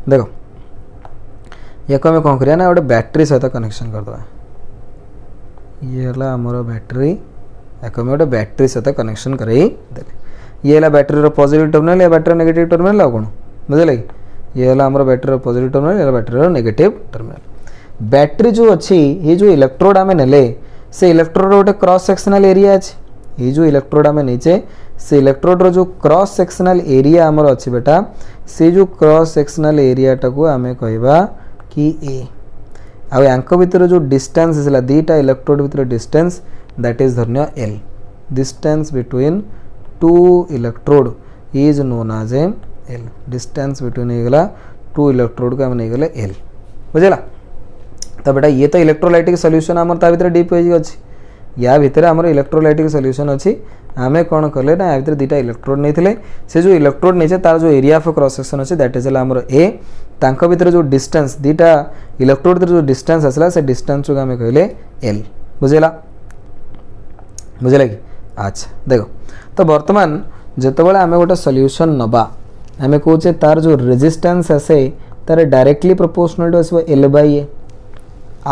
देखो या आम कौन करिया ना गोटे बैटरी सहित कनेक्शन करदे ये है आमर बैटरी या आम गोटे बैटरी सहित कनेक्शन करई देले ये है बैटरी पॉजिटिव टर्मिनल या बैटरी नेगेटिव टर्मिनल आ कौन बुझे ये है आमर बैटरी पॉजिटिव टर्मिनल या बैटरी नेगेटिव टर्मिनल बैटरी जो अच्छी ये जो इलेक्ट्रोड आम ने से इलेक्ट्रोड गोटे क्रॉस सेक्शनल एरिया अच्छे ये जो इलेक्ट्रोड आम नीचे से इलेक्ट्रोड जो क्रॉस सेक्शनल एरिया आमर अच्छी बेटा से जो क्रॉस सेक्शनल एरिया टाको आम कहवा कि ए आंक भितर जो डिस्टेंस है दीटा इलेक्ट्रोड भितर डिस्टेंस दैट इज धन्य L distance between two electrode is known as L distance between होगा टू इलेक्ट्रोड को आम नहीं गले एल बुझेगा तो बेटा ये तो इलेक्ट्रोलाइटिक सॉल्यूशन आमर ता भितर डीप हो अच्छी या भितर आमर इलेक्ट्रोलाइटिक सॉल्यूशन अच्छी आम कौन कले ना या भितर दीटा इलेक्ट्रोड नहीं से जो इलेक्ट्रोड नहीं तार जो एरिया ऑफ क्रॉस सेक्शन अच्छे दैट इज आमर ए तांको भितर जो डिस्टेंस दीटा इलेक्ट्रोड भितर जो डिस्टेंस आसला से डिस्टेंस को आम कहले एल बुझेगा बुझेगा कि अच्छा देखो तो बर्तमान जितेबाला आम गोटे सॉल्यूशन नबा आम कहे तार जो रेजिस्टेंस आसे तार डायरेक्टली प्रोपोर्शनल टू आसो L by A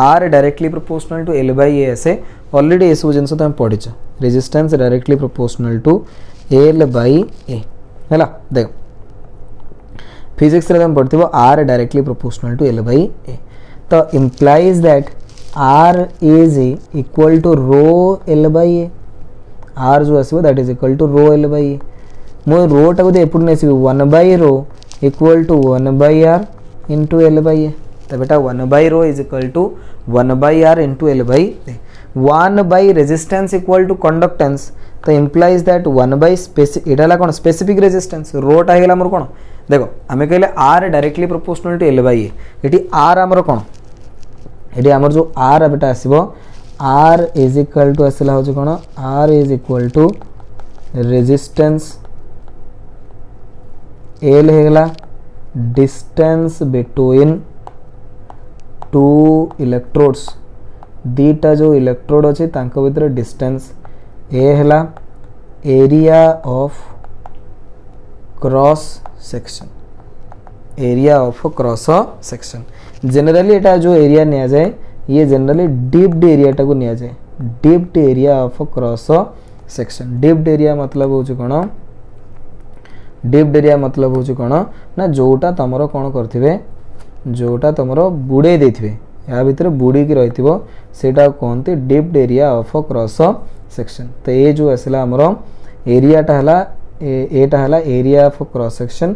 R directly proportional to L by A आसे ऑलरेडी ये सब जिनस तुम पढ़ी resistance directly proportional to L by A है देख फिजिक्स रे तुम पढ़ी R directly proportional to L by A तो implies that R is equal to rho L by A R जो आसो that is equal to rho L by A मो रो टाक एपट नहीं आसबि 1 by rho equal to 1 by R into L by A तो बेटा 1 by rho is equal to 1 by R into L by A 1 by resistance equal to conductance तो implies that 1 by यहाँ कौन specific resistance रोटा है मोर कौन देखो आम कहले R directly proportional to L by A ये आर आमर कौन ये आमर जो आर बेटा आसो आर इज इक्वल टू आसला हूँ कौन R is equal to resistance L होगा डिस्टेंस बिटवीन टू इलेक्ट्रोड्स दीटा जो इलेक्ट्रोड अच्छे तांको भीतर डिस्टेंस ए है area of cross section area of cross section generally एटा जो एरिया निया जाए ये जनरली डीप्ड एरिया टाको निया जाए dipped area of cross section dipped area मतलब हूँ कौन डीप्ड एरिया मतलब हूँ कौन ना जोटा तुमर कौन करथिबे जोटा तुमर बुड़े देथिबे या भितर बुड़ी की रहिथिबो सेटा कहते डीप्ड एरिया ऑफ क्रॉस सेक्शन तो ये जो आसला आमर एरियाटा हला एटा हला एरिया ऑफ क्रॉस सेक्शन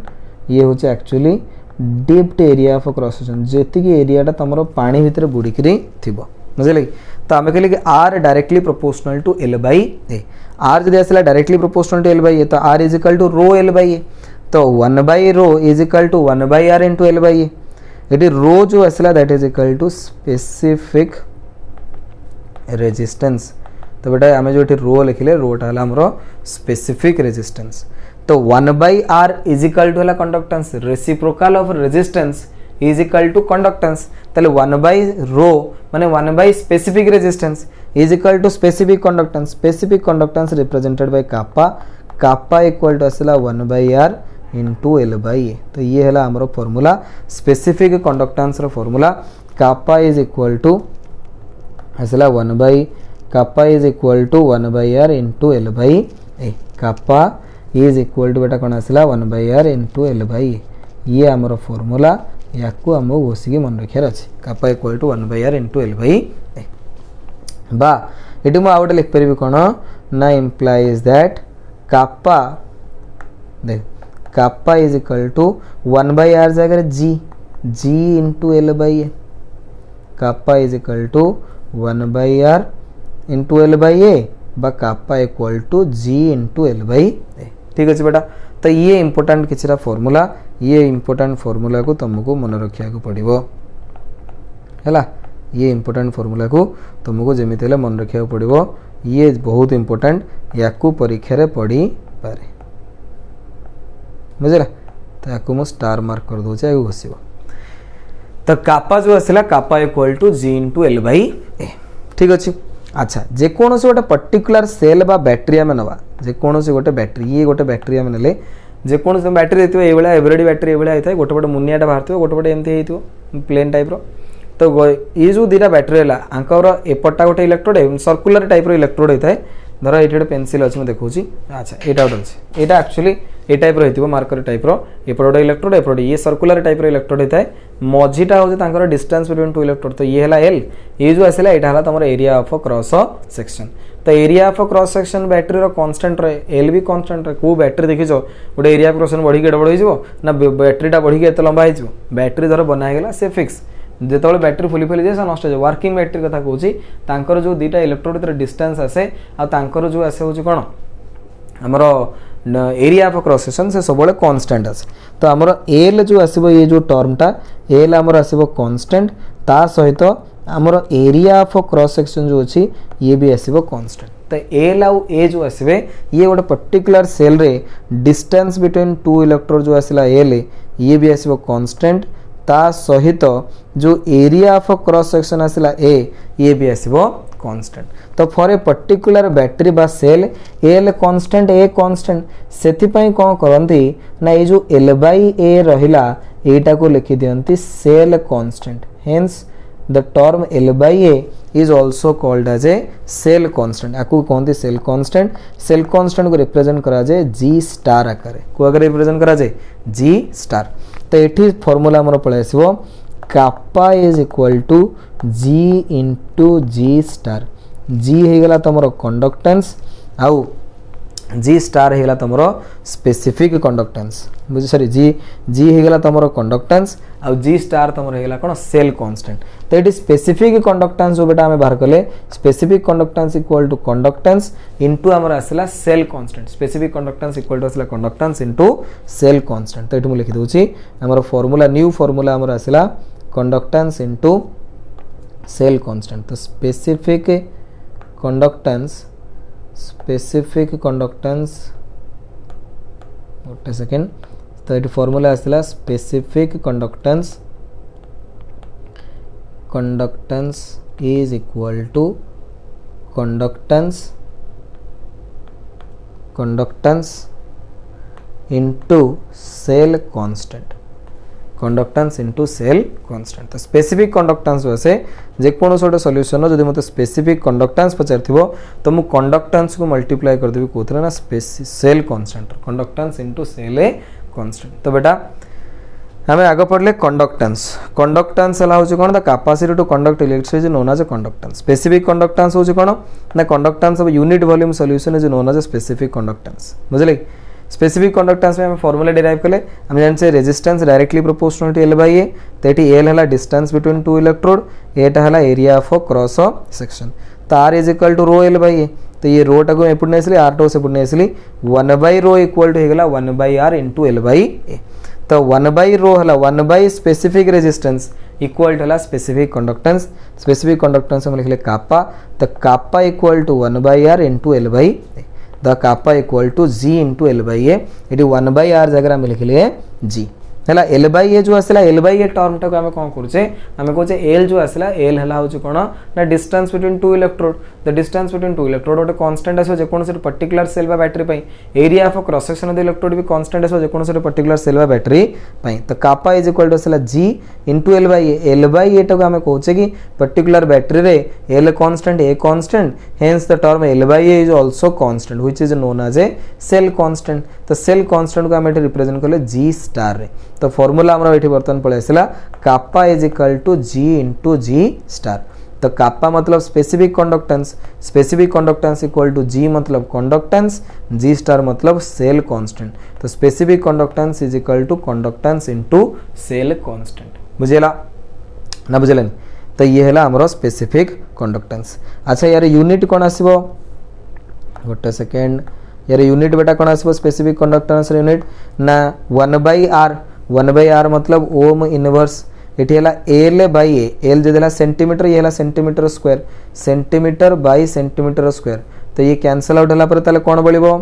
ये हूँ actually dipped area of cross section जेतिकी एरियाटा तुमर पानी भितर बुड़िकी थिबो बुझे तो आम कहले कि R directly proportional to L by A R जब आसला directly proportional to L by A तो R is equal to rho L by A तो 1 by rho is equal to 1 by R into L by A ये rho जो आसला that is equal to specific resistance तो बेटा आम जो रो लिखिले रोटा है आमर स्पेसिफिक रेजिस्टेंस तो 1 by R is equal to है conductance reciprocal of resistance is equal to conductance ताले 1 बाई रो माने 1 by specific resistance is equal to specific conductance represented by kappa kappa equal to आसला 1 by R into L by A. तो ये है आमर formula specific conductance formula kappa is equal to आसला 1 by kappa is equal to 1 by R into L by A. Kappa is equal to बेटा कौन आसला 1 by R into L by A. ये आमर फॉर्मूला या आमको बसिक मन रखार अच्छे kappa equal to 1 by R into L by A. बा ये मुझे आउटे लिखिपर कौन ना इम्प्लाइज दैट कापा देख kappa is equal to 1 by R जगह G into L by A. Kappa is equal to 1 by R into L by A बा kappa equal to G into L by A. ठीक अच्छे बेटा। तो ये important किसी formula ये important formula को तुमको मन रखा पड़ो है। ये इंपोर्टाट फॉर्मूला को तुमको जमी मन रखा पड़ो। ये बहुत इंपोर्टाट या परीक्षा रे पड़ी पारे बुझला। तो या मुझे स्टार मार्क कर दूचे आगे घोष। तो कापा जो आसला kappa equal to G into L by A. ठीक अच्छे। अच्छा जेकोसी गोटे पर्टिकुलर सेल बा बैटेरी आम नवा जेकोसी गोटे बैटेरी ये गोटे बैटेरी आम ने जेकोसी बैटेरी होती है ये एवरेडी बैटेरी ये होता है गोटे पटे मुनियाटा बाहर गोटे पटे एमती हो प्लेन टाइप रो। तो ये जो दीटा बैटेरी है आंकर एपटा गोटे इलेक्ट्रोड सर्कुलर टाइप इलेक्ट्रोड होता है। धर ये गोटे पेनसिल अच्छे मुझे देखा। अच्छा यहाँ गोटे अच्छे यहाँ एक्चुअली ये टाइप रही मार्कर टाइप एपटे गोटे इलेक्ट्रोड एपटे ये सर्कुलर टाइप इलेक्ट्रोड होता है। मझीटा हूँ डिस्टेंस बिटवीन टू इलेक्ट्रोड। तो ये है एल ये जो आसला यहाँ तुम एरिया ऑफ क्रॉस सेक्शन। तो area of cross section battery constant रहे एल भी कांस्टेंट रहे। को बैटेरी देखिछ गोटे एरिया ऑफ क्रॉस बढ़ी गड़बड़ हो ना बैटेरीटा बढ़ी एत लंबा हो बैटेरी धर बनाईगला से फिक्स जो बैटेरी फुली फुली जाए नष्ट हो वर्किंग बैटेरी कथा कहूँ जो दुईटा इलेक्ट्रोड भर डिस्टेंस आसे आर जो आसे हूँ कौन आमर एरिया ऑफ क्रॉस सेक्शन से सब कांस्टेंट आसे। तो आमर एल जो आसो ये जो टर्मटा एल आमर आसो कांस्टेंट ता सहित आमर एरिया ऑफ क्रॉस सेक्शन जो अच्छी ये भी आसो कांस्टेंट। तो एल आउ ए जो आसबे ये गोटे पर्टिकुलर सेल रे डिस्टेंस बिटवीन टू इलेक्ट्रोड जो आसला एल ये भी आसो कांस्टेंट ता सहित जो एरिया ऑफ क्रॉस सेक्शन आसला ए ये भी आसो कांस्टेंट। तो फॉर ए पर्टिकुलर बैटेरी बा cell L constant a constant से कौन करती ना ये जो एल बाई ए रहिला एटा को लिखि दियंती cell constant. Hence the term L by A is also called as a cell constant. आपको कहते सेल कांस्टेंट। सेल कांस्टेंट को रिप्रेजेंट करा जाए जी स्टार आकार को आगे रिप्रेजेंट करा जाए जी स्टार। तो ये फॉर्मूला आमर पलि आसो kappa is equal to G into G star. G होगला तुम कंडक्टेंस आउ जी स्टार होगला तुम स्पेसिफिक कंडक्टेंस बुझ सॉरी जी होगला तुम कंडक्टेंस आउ जी स्टार तुम होगला कौन सेल कांस्टेंट। तो ये स्पेसिफिक कंडक्टेंस जो बेटा आम बाहर कले specific conductance equal to conductance into आमर आसला cell constant. Specific conductance equal to आसला कंडक्टेंस इंटू सेल कांस्टेंट। तो ये मुझे लिखिदे आमर फॉर्मूला न्यू फॉर्मूला आमर आसला कंडक्टेंस इंटू सेल कांस्टेंट। तो स्पेसिफिक कंडक्टेंस गोटे सेकेंड। तो ये फॉर्मूला आसला specific conductance is equal to conductance into cell constant. Conductance into cell constant. तो स्पेसिफिक कंडक्टेंस वैसे जेकोसी गोटे सॉल्यूशन जब मत स्पेसिफिक कंडक्टेंस पचार तो मुझे कंडक्टेंस को मल्टीप्लाई करदेवी कौन ना cell constant conductance into cell a constant. तो बेटा आम आग पढ़ले कंडक्टेंस कंडक्टेंस है कौन the capacity to conduct electricity known as conductance. Specific conductance हूँ कौन ना conductance of unit volume solution is known as specific conductance बुझे। स्पेसिफिक कंडक्टेंस में हम फॉर्मूला डिराइव कले हम जानते resistance directly proportional to L by A. तो ये एल है डिस्टेंस बिटवीन टू इलेक्ट्रोड एटा है एरिया ऑफ क्रॉस सेक्शन। तो R is equal to rho L by A. तो ये रोटा को एपट नहीं आर टू से नहीं आसली 1 बाई रो इक्वल टू होगा 1 by R into L by A. तो 1 बाई रो है 1 by specific resistance equal to specific conductance. Specific conductance हम लिखले कापा। तो kappa equal to 1 by R into L by A. The kappa equal to G into L by A. ये 1 by R जगह आम लिखले जी है L by ए जो आसला एल बाई ए टर्म टाक आम कौन करुचे आम कहे एल जो आसला एल है हूँ कौन ना distance between two electrode the distance between two electrode गोटे कांस्टेंट आसो जेकोसी पर्टिकुलर सेल बा battery area of cross section of the electrode भी कांस्टेंट आसो जेकोसी पर्टिकुलर सेल बा बैटरी तो कापा इज इक्वल टू आसला जी इंटू एल बाई ए टाक आम कहे कि पर्टिकुलर बैटरी रे L constant a constant hence the term L by A is also constant which is known as a cell constant तो cell constant को आम represent कले जी star रे तो फॉर्मूला आमर ये बर्तमान पड़े आसला kappa is equal to G into G star तो कापा मतलब specific conductance equal to G मतलब कंडक्टेंस जी स्टार मतलब सेल कांस्टेंट तो specific conductance is equal to conductance into cell constant बुझेला ना बुझेलानी तो ये है आमर स्पेसिफिक कंडक्टेंस अच्छा यार यूनिट कौन आसो गोटे सेकेंड यार यूनिट बेटा कौन आसो स्पेसिफिक कंडक्टेंस यूनिट ना 1/r मतलब ओम इनवर्स ये एल बाई एल जो सेंटीमीटर ये सेंटीमीटर बाई सेंटीमीटर स्क्वायर तो ये कैंसल आउट है ताले कौन बढ़ो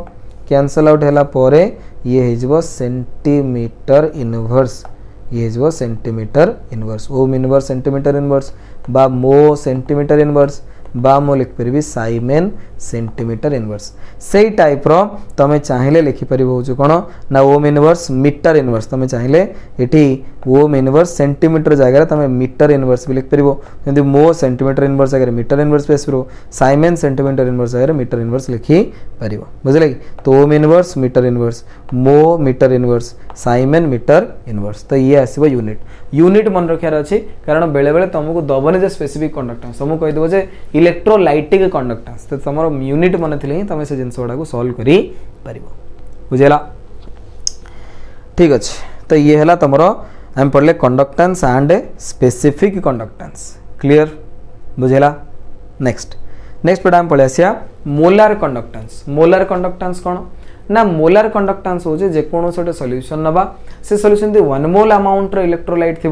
कैंसल आउट है ये हो सेंटीमीटर इनवर्स ये हो सेंटीमीटर इनवर्स ओम इनवर्स सेंटीमीटर इनवर्स बा मो सेंटीमीटर इनवर्स बा मो लिखिपर साइमेन सेंटीमीटर इनवर्स से टाइप रो तमें चाहिए लिखिपर हूँ कौन ना ओम इनवर्स मीटर इनवर्स तमें चाहिए ये ओम इनवर्स सेंटीमीटर जगह तुम मीटर इनवर्स भी लिखिपर जमी मो सेंटीमीटर इनवर्स जगह मीटर इनवर्स भी आसपर साइमेन सेंटीमीटर इनवर्स जगह मीटर इनवर्स लिखिपर बुझे कि तो ओम इनवर्स मीटर इनवर्स मो मीटर इनवर्स साइमेन मीटर इनवर्स तो ये आसो यूनिट मन रखार अच्छी कारण बेले बेले तुमको दबनी जे स्पेसिफिक कंडक्टेंस तुमको कहीदेव जे इलेक्ट्रोलाइटिक कंडक्टेंस तो तुम यूनिट मन थी तुम से जिन गुड़ा सॉल्व कर बुझेला ठीक अच्छे तो ये है तुम आम पढ़ले conductance and specific conductance clear बुझेला नेक्स्ट पे आम पढ़े आसिया मोलार कंडक्टेंस कौन ना मोलार कंडक्टेंस हूँ जेकोसी गोटे सल्यूशन नवा से सल्यूशन 1 मोल अमाउंट इलेक्ट्रोलाइट थी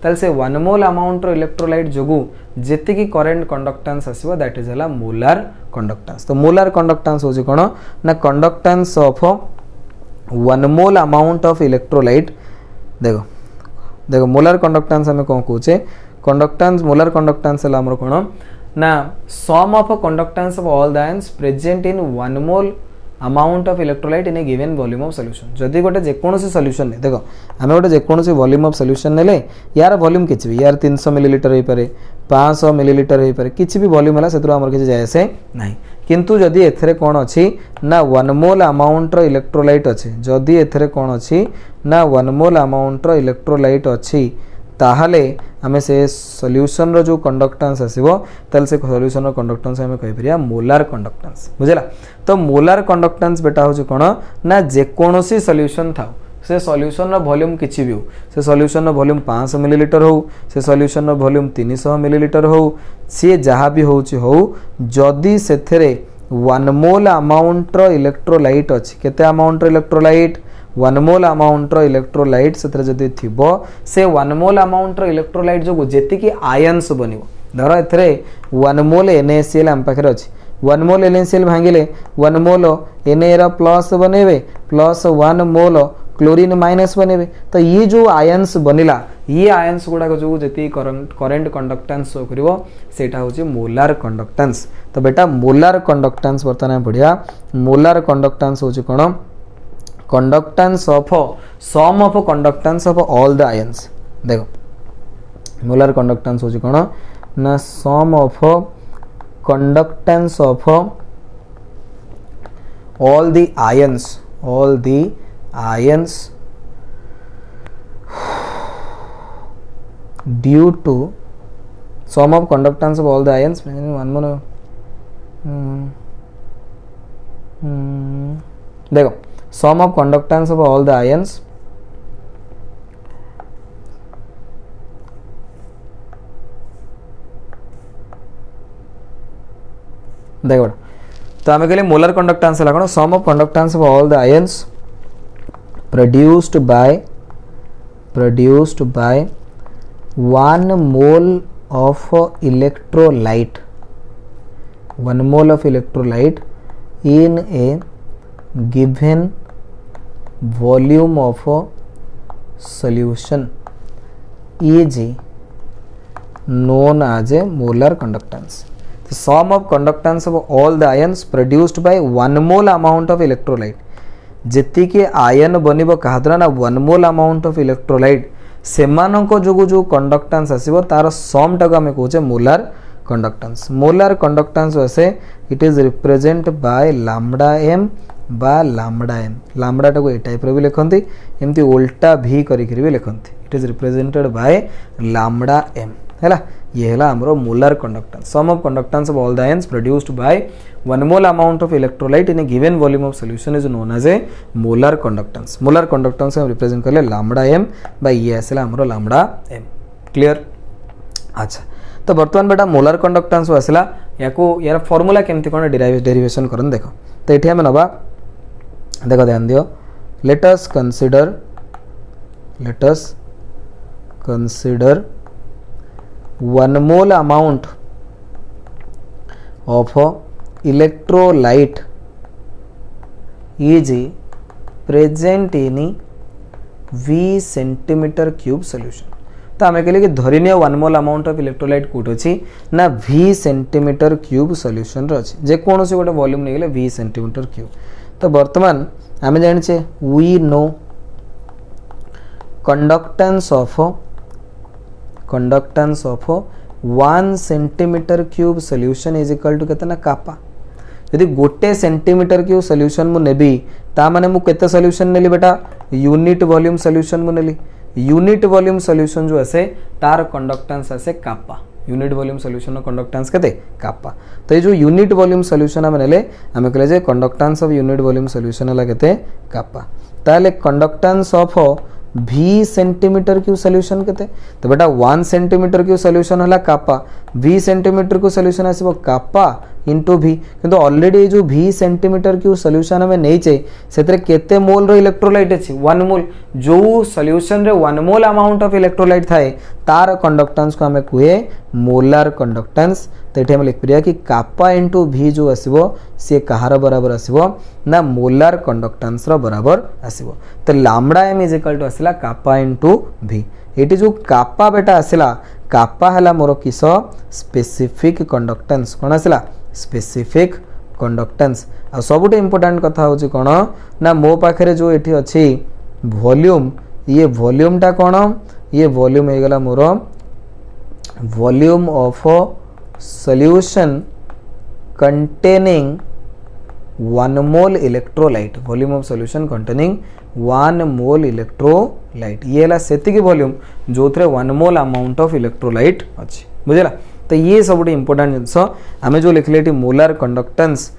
ताल से 1 मोल अमाउंट इलेक्ट्रोलाइट जो जी करेन्ट कंडक्टेंस आसो दैट इज है मोलार कंडक्टेंस तो मोलार कंडक्टेंस हूँ कौन ना conductance of 1 mole amount of electrolyte देखो मोलार कंडक्टेंस आम कौन कहे कंडक्टेंस मोलार कंडक्टेंस है आमर कौन ना sum of conductance of all the ions present in 1 mole amount of electrolyte in a given volume of solution जदि गोटे जेकोसी सॉल्यूशन ने देखो आम गोटे जेकोसी वॉल्यूम ऑफ सॉल्यूशन ने यार वॉल्यूम किसी भी यार 300 मिलीलीटर हो पारे 500 मिलीलीटर हो पारे किसी भी वॉल्यूम है से आमर किसी जायसे ना किंतु जदि एथरे कौन अच्छी ना 1 मोल अमाउंट इलेक्ट्रोलाइट अच्छे जदि एथरे कौन अच्छी ना 1 मोल अमाउंट इलेक्ट्रोलाइट अच्छी ताहले आमे से सॉल्यूशन रो जो कंडक्टेंस आसीबो ताल से सॉल्यूशन रो कंडक्टेंस आमे कहि परिया मोलार कंडक्टेंस बुझला तो मोलार कंडक्टेंस बेटा हो कोन ना जेकोसी सॉल्यूशन था से सॉल्यूशन रो वॉल्यूम किछि भी हो से सॉल्यूशन रो वॉल्यूम 500 मिलीलीटर हो से सॉल्यूशन रो वॉल्यूम 300 मिलीलीटर हो से जहाँ भी होछि हो जदि सेथरे 1 मोल अमाउंट रो इलेक्ट्रोलाइट अछि केते अमाउंट रो इलेक्ट्रोलाइट 1 मोल अमाउंट इलेक्ट्रोलाइट से थिबो से 1 मोल अमाउंट इलेक्ट्रोलाइट जो जेतिकी आयन्स बनिबो धर एथरे 1 मोल NaCl आम पाखे अच्छी 1 मोल NaCl भांगिले 1 मोल Na प्लस बनेबे प्लस 1 मोल क्लोरीन माइनस बनेबे तो ये जो आयन्स बनिला ये आयन्स गुड़ाक जो जी करेन्ट कंडक्टेंस शो करिवो सेटा होची मोलार कंडक्टेंस तो बेटा मोलार कंडक्टेंस बर्तमान बढ़िया मोलार कंडक्टेंस होची कोन conductance of sum of conductance of all the ions देखो मोलार कंडक्टेंस होची कोन ना sum of conductance of all the ions due to sum of conductance of all the ions one more देखो sum of conductance of all the ions देखो तो आम कहले molar conductance है कौन sum of conductance of all the ions produced by 1 mole of electrolyte 1 mole of electrolyte in a given volume of solution is known as a molar conductance. The sum of conductance of all the ions produced by 1 mole amount of electrolyte. जेतिकी ion बनिबो कहा द्वारा ना 1 mole amount of electrolyte सेमानक जोगु जो conductance आसीबो तार सम टाको आमे कहूचे मोलार कंडक्टेंस. मोलार कंडक्टेंस वैसे it is represent by lambda M बा लैम्डा एम. लैम्डा टाको ए टाइप रो भी लिखंती एमती उल्टा भी करी भी लिखंती. It is represented by lambda M हैला. ये हैला हमरो molar conductance. Sum of conductance of all the ions produced by 1 mole amount of electrolyte in a given volume of solution is known as a molar conductance. molar conductance हम represent कर ले lambda m by ये ऐसे हमरो lambda m. Clear. अच्छा तो बर्तमान बेटा मोलार कंडक्टेंस आसला याको यार फॉर्मूला केमती कोन डेरिवेशन करन देखो. तो एठी हम नबा देखो ध्यान दियो. let us consider 1 mole amount of electrolyte is present in V centimeter cube solution. तो आम कहले कि धरिनिया 1 mole amount of electrolyte coat अच्छी ना V सेंटीमीटर क्यूब सॉल्यूशन अच्छी जेकोसी गोटे वॉल्यूम नहीं गले V सेंटीमीटर क्यूब. तो वर्तमान आम जाने we know conductance of 1 centimetre cube solution is equal to केतना कापा. यदि गोटे सेंटीमीटर क्यूब सॉल्यूशन मु नेबी ता माने मु केते सॉल्यूशन नेली बेटा यूनिट वॉल्यूम सॉल्यूशन मु नेली. यूनिट वॉल्यूम सॉल्यूशन जो आसे तार कंडक्टेंस आसे कापा. यूनिट वॉल्यूम सॉल्यूशन कंडक्टेंस केते कापा. तो ये जो यूनिट वॉल्यूम सॉल्यूशन आमे नेले आमे कहले जे conductance of unit volume solution हला केते कापा. ताले conductance of V centimetre cube solution केते. तो बेटा 1 सेंटीमीटर क्यूब सॉल्यूशन हला kappa. V centimetre cube solution आसीबो कापा इंटू V. किंतु ऑलरेडी जो V सेंटीमीटर क्यूब सॉल्यूशन हमें नहीं चाहिए सेतरे केते मोल रो इलेक्ट्रोलाइट अछि 1 मोल. जो सॉल्यूशन रे 1 मोल अमाउंट ऑफ इलेक्ट्रोलाइट थाए तार कंडक्टेंस को हमें कुए मोलार कंडक्टेंस. तो ये हम लिख परिया कि कापा इंटू V जो आसीबो से कहार बराबर आसीबो ना मोलार कंडक्टेंस रो बराबर आसीबो. तो lambda m is equal to आसीला कापा इंटू V. एटी जो कापा बेटा आसीला कापा हला मोर किस स्पेसिफिक कंडक्टेंस कोन आसीला स्पेसिफिक कंडक्टेंस. आ सबुटे इंपोर्टेंट कथा होची कोन ना मो पाखरे जो एठी अछि वॉल्यूम ये वॉल्यूम टा कोन ये वॉल्यूम हे गला मोर volume of solution containing 1 mole electrolyte. Volume of solution containing 1 mole electrolyte. ये ला सेति की वॉल्यूम जो थरे 1 mole अमाउंट ऑफ इलेक्ट्रोलाइट अछि बुझला. तो ये सब इंपोर्टेंट जिनस आम जो लिखले मोलार कंडक्टेंस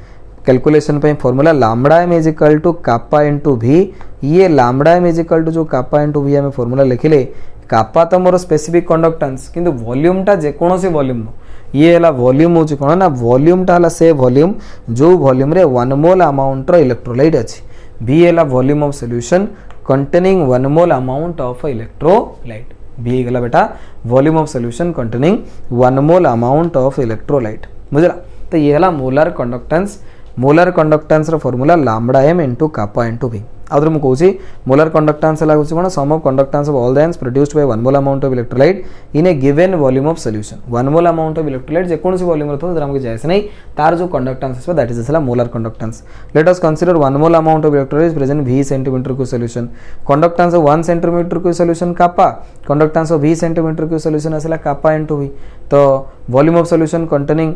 कैलकुलेशन पे formula lambda m is equal to kappa into V. ये lambda m is equal to जो कापा इंटू V आम फॉर्मूला लिखले कापा तो मोर स्पेसिफिक कंडक्टेंस किंतु वॉल्यूम टा जेकोसी वॉल्यूम नो ये हला वॉल्यूम होची कोन ना वॉल्यूम टा हला से वॉल्यूम जो वॉल्यूम रे 1 मोल अमाउंट रो इलेक्ट्रोलाइट अछि. V हला volume of solution containing 1 mole amount of electrolyte. V गला बेटा volume of solution containing 1 mole amount of electrolyte बुझला. तो ये हला मोलार कंडक्टेंस. मोलार कंडक्टेंस रो formula lambda m into kappa into V. आदर मु कहूची मोलार कंडक्टेंस हला होची कोन sum of conductance of all the ions produced by 1 mole amount of electrolyte in a given volume of solution. 1 mole amount of electrolyte जे कोनसी volume रथो जरा हमके जायस नहीं तार जो कंडक्टेंस है दैट इज असला molar conductance. Let us consider 1 mole amount of electrolyte present V centimetre cube solution. Conductance of 1 centimetre cube solution kappa. Conductance of V centimetre cube solution असला कापा इनटू V. तो volume of solution containing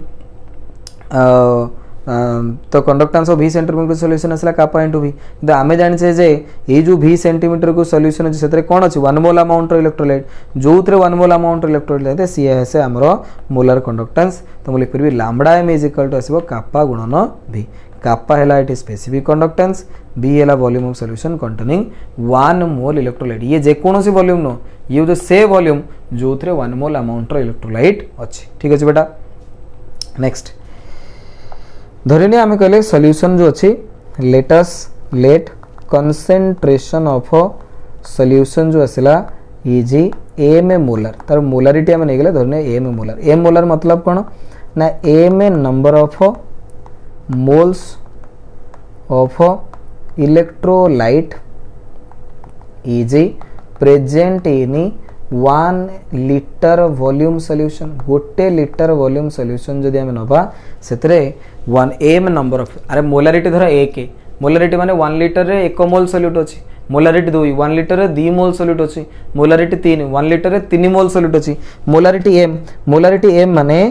तो conductance of V centimetre solution असला kappa into V. तो आमे जानि छे जे ए जो V centimetre को सॉल्यूशन अछि सेतरे कोन अछि 1 मोल अमाउंट रो इलेक्ट्रोलाइट जो थरे 1 मोल अमाउंट रो इलेक्ट्रोलाइट सी है हमरो मोलार कंडक्टेंस. तो मु लिख परबी lambda m is equal to आसीबो कापा गुणन V. कापा हैला इट स्पेसिफिक कंडक्टेंस. V हैला volume of solution containing 1 mole electrolyte. ये जे कोनोसी वॉल्यूम नो ये जो से वॉल्यूम जो थरे 1 मोल अमाउंट रो इलेक्ट्रोलाइट अछि. ठीक अछि बेटा. नेक्स्ट धरिने आमे कहले सॉल्यूशन जो अछि लेट कंसंट्रेशन ऑफ सॉल्यूशन जो आसिला इज m मोलर. तार मोलारिटी आमे नै गेले धरिने m मोलर. m मोलर मतलब कोन ना m number of moles of electrolyte is present in 1 litre volume solution गोटे लिटर वॉल्यूम सॉल्यूशन जदि आम नवा से 1 एम नंबर ऑफ अरे मोलारिटी धर 1 मोलारिटी माने 1 लिटर रे 1 मोल सॉल्यूट अच्छी मोलारिटी 2 1 लिटर रे 2 मोल सॉल्यूट अच्छी मोलारिटी 3 1 लिटर रे 3 मोल सॉल्यूट अच्छी मोलारिटी एम माने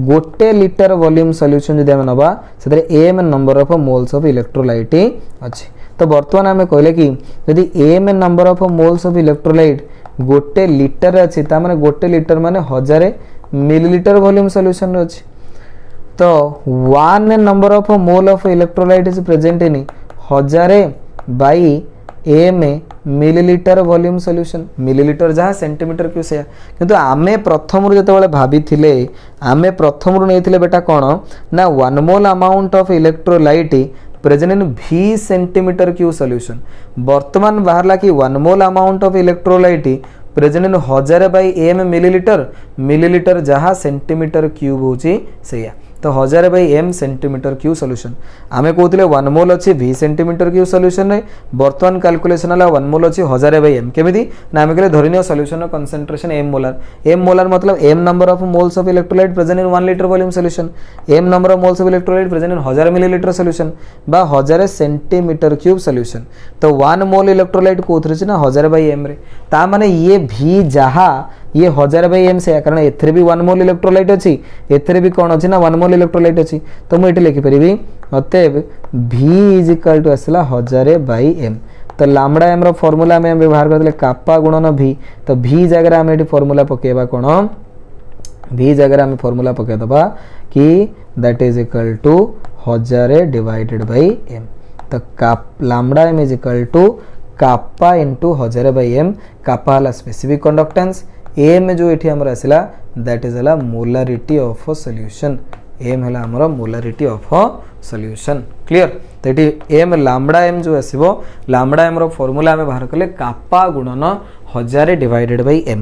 गोटे लिटर वॉल्यूम सॉल्यूशन जदि आम नवा से M number of moles of electrolyte अच्छी। तो बर्तमान आम कहले कि यदि M number of moles of electrolyte गोटे लिटर अच्छी माने गोटे लिटर माने 1000 मिलीलीटर वॉल्यूम सॉल्यूशन अच्छी। तो 1 number of mole of electrolyte is present in 1000 by M millilitre volume solution millilitre जहाँ सेंटीमीटर क्यू से किंतु आमे प्रथम जो भाभी आमे प्रथम नहीं बेटा कौन ना 1 mole amount of electrolyte present in V centimetre cube solution वर्तमान बाहरला कि 1 mole amount of electrolyte present in 1000 by M millilitre जहाँ सेंटीमीटर क्यूब होची सेया। तो 1000 by M centimetre cube solution आमे कहते 1 मोल अच्छी V सेंटीमीटर क्यू सॉल्यूशन रे बर्तमान कैलकुलेशन है 1 मोल अच्छी 1000 बाई एम केमी ना आम कहले धरनीय सॉल्यूशन कंसंट्रेशन एम मोलार मतलब M number of moles of electrolyte present in 1 litre volume solution M number of moles of electrolyte present in 1000 millilitre solution बा 1000 सेंटीमीटर क्यूब सॉल्यूशन। तो 1 मोल इलेक्ट्रोलाइट कोथरे ना 1000 by M रे ता माने ये V जहाँ ये 1000 बाई एम से कारण एथरे भी 1 मोल इलेक्ट्रोलाइट अच्छी एथरे भी कौन अच्छी ना 1 मोल इलेक्ट्रोलाइट अच्छी। तो मुझे लिखिपरि अतएव V इज इक्वल टू आसला 1000 बाई एम। तो लामडा एम फॉर्मूला आम व्यवहार करते कापा गुणन V तो V जगह आम ये फॉर्मूला पकेबा कौन V जगह आम फॉर्मूला पकेदबा कि that is equal to 1000 divided by M. तो lambda M is equal to kappa into 1000 by M kappa हला स्पेसिफिक कंडक्टेंस एम जो ये आमर आसला दैट इज हला मोलारिटी ऑफ सॉल्यूशन एम है आमर मोलारिटी ऑफ सॉल्यूशन क्लियर। तो ये एम लामडा एम जो आसो लामडा एम फॉर्मूला आम बाहर कले कापा गुणन 1000 डिवाइडेड बाई एम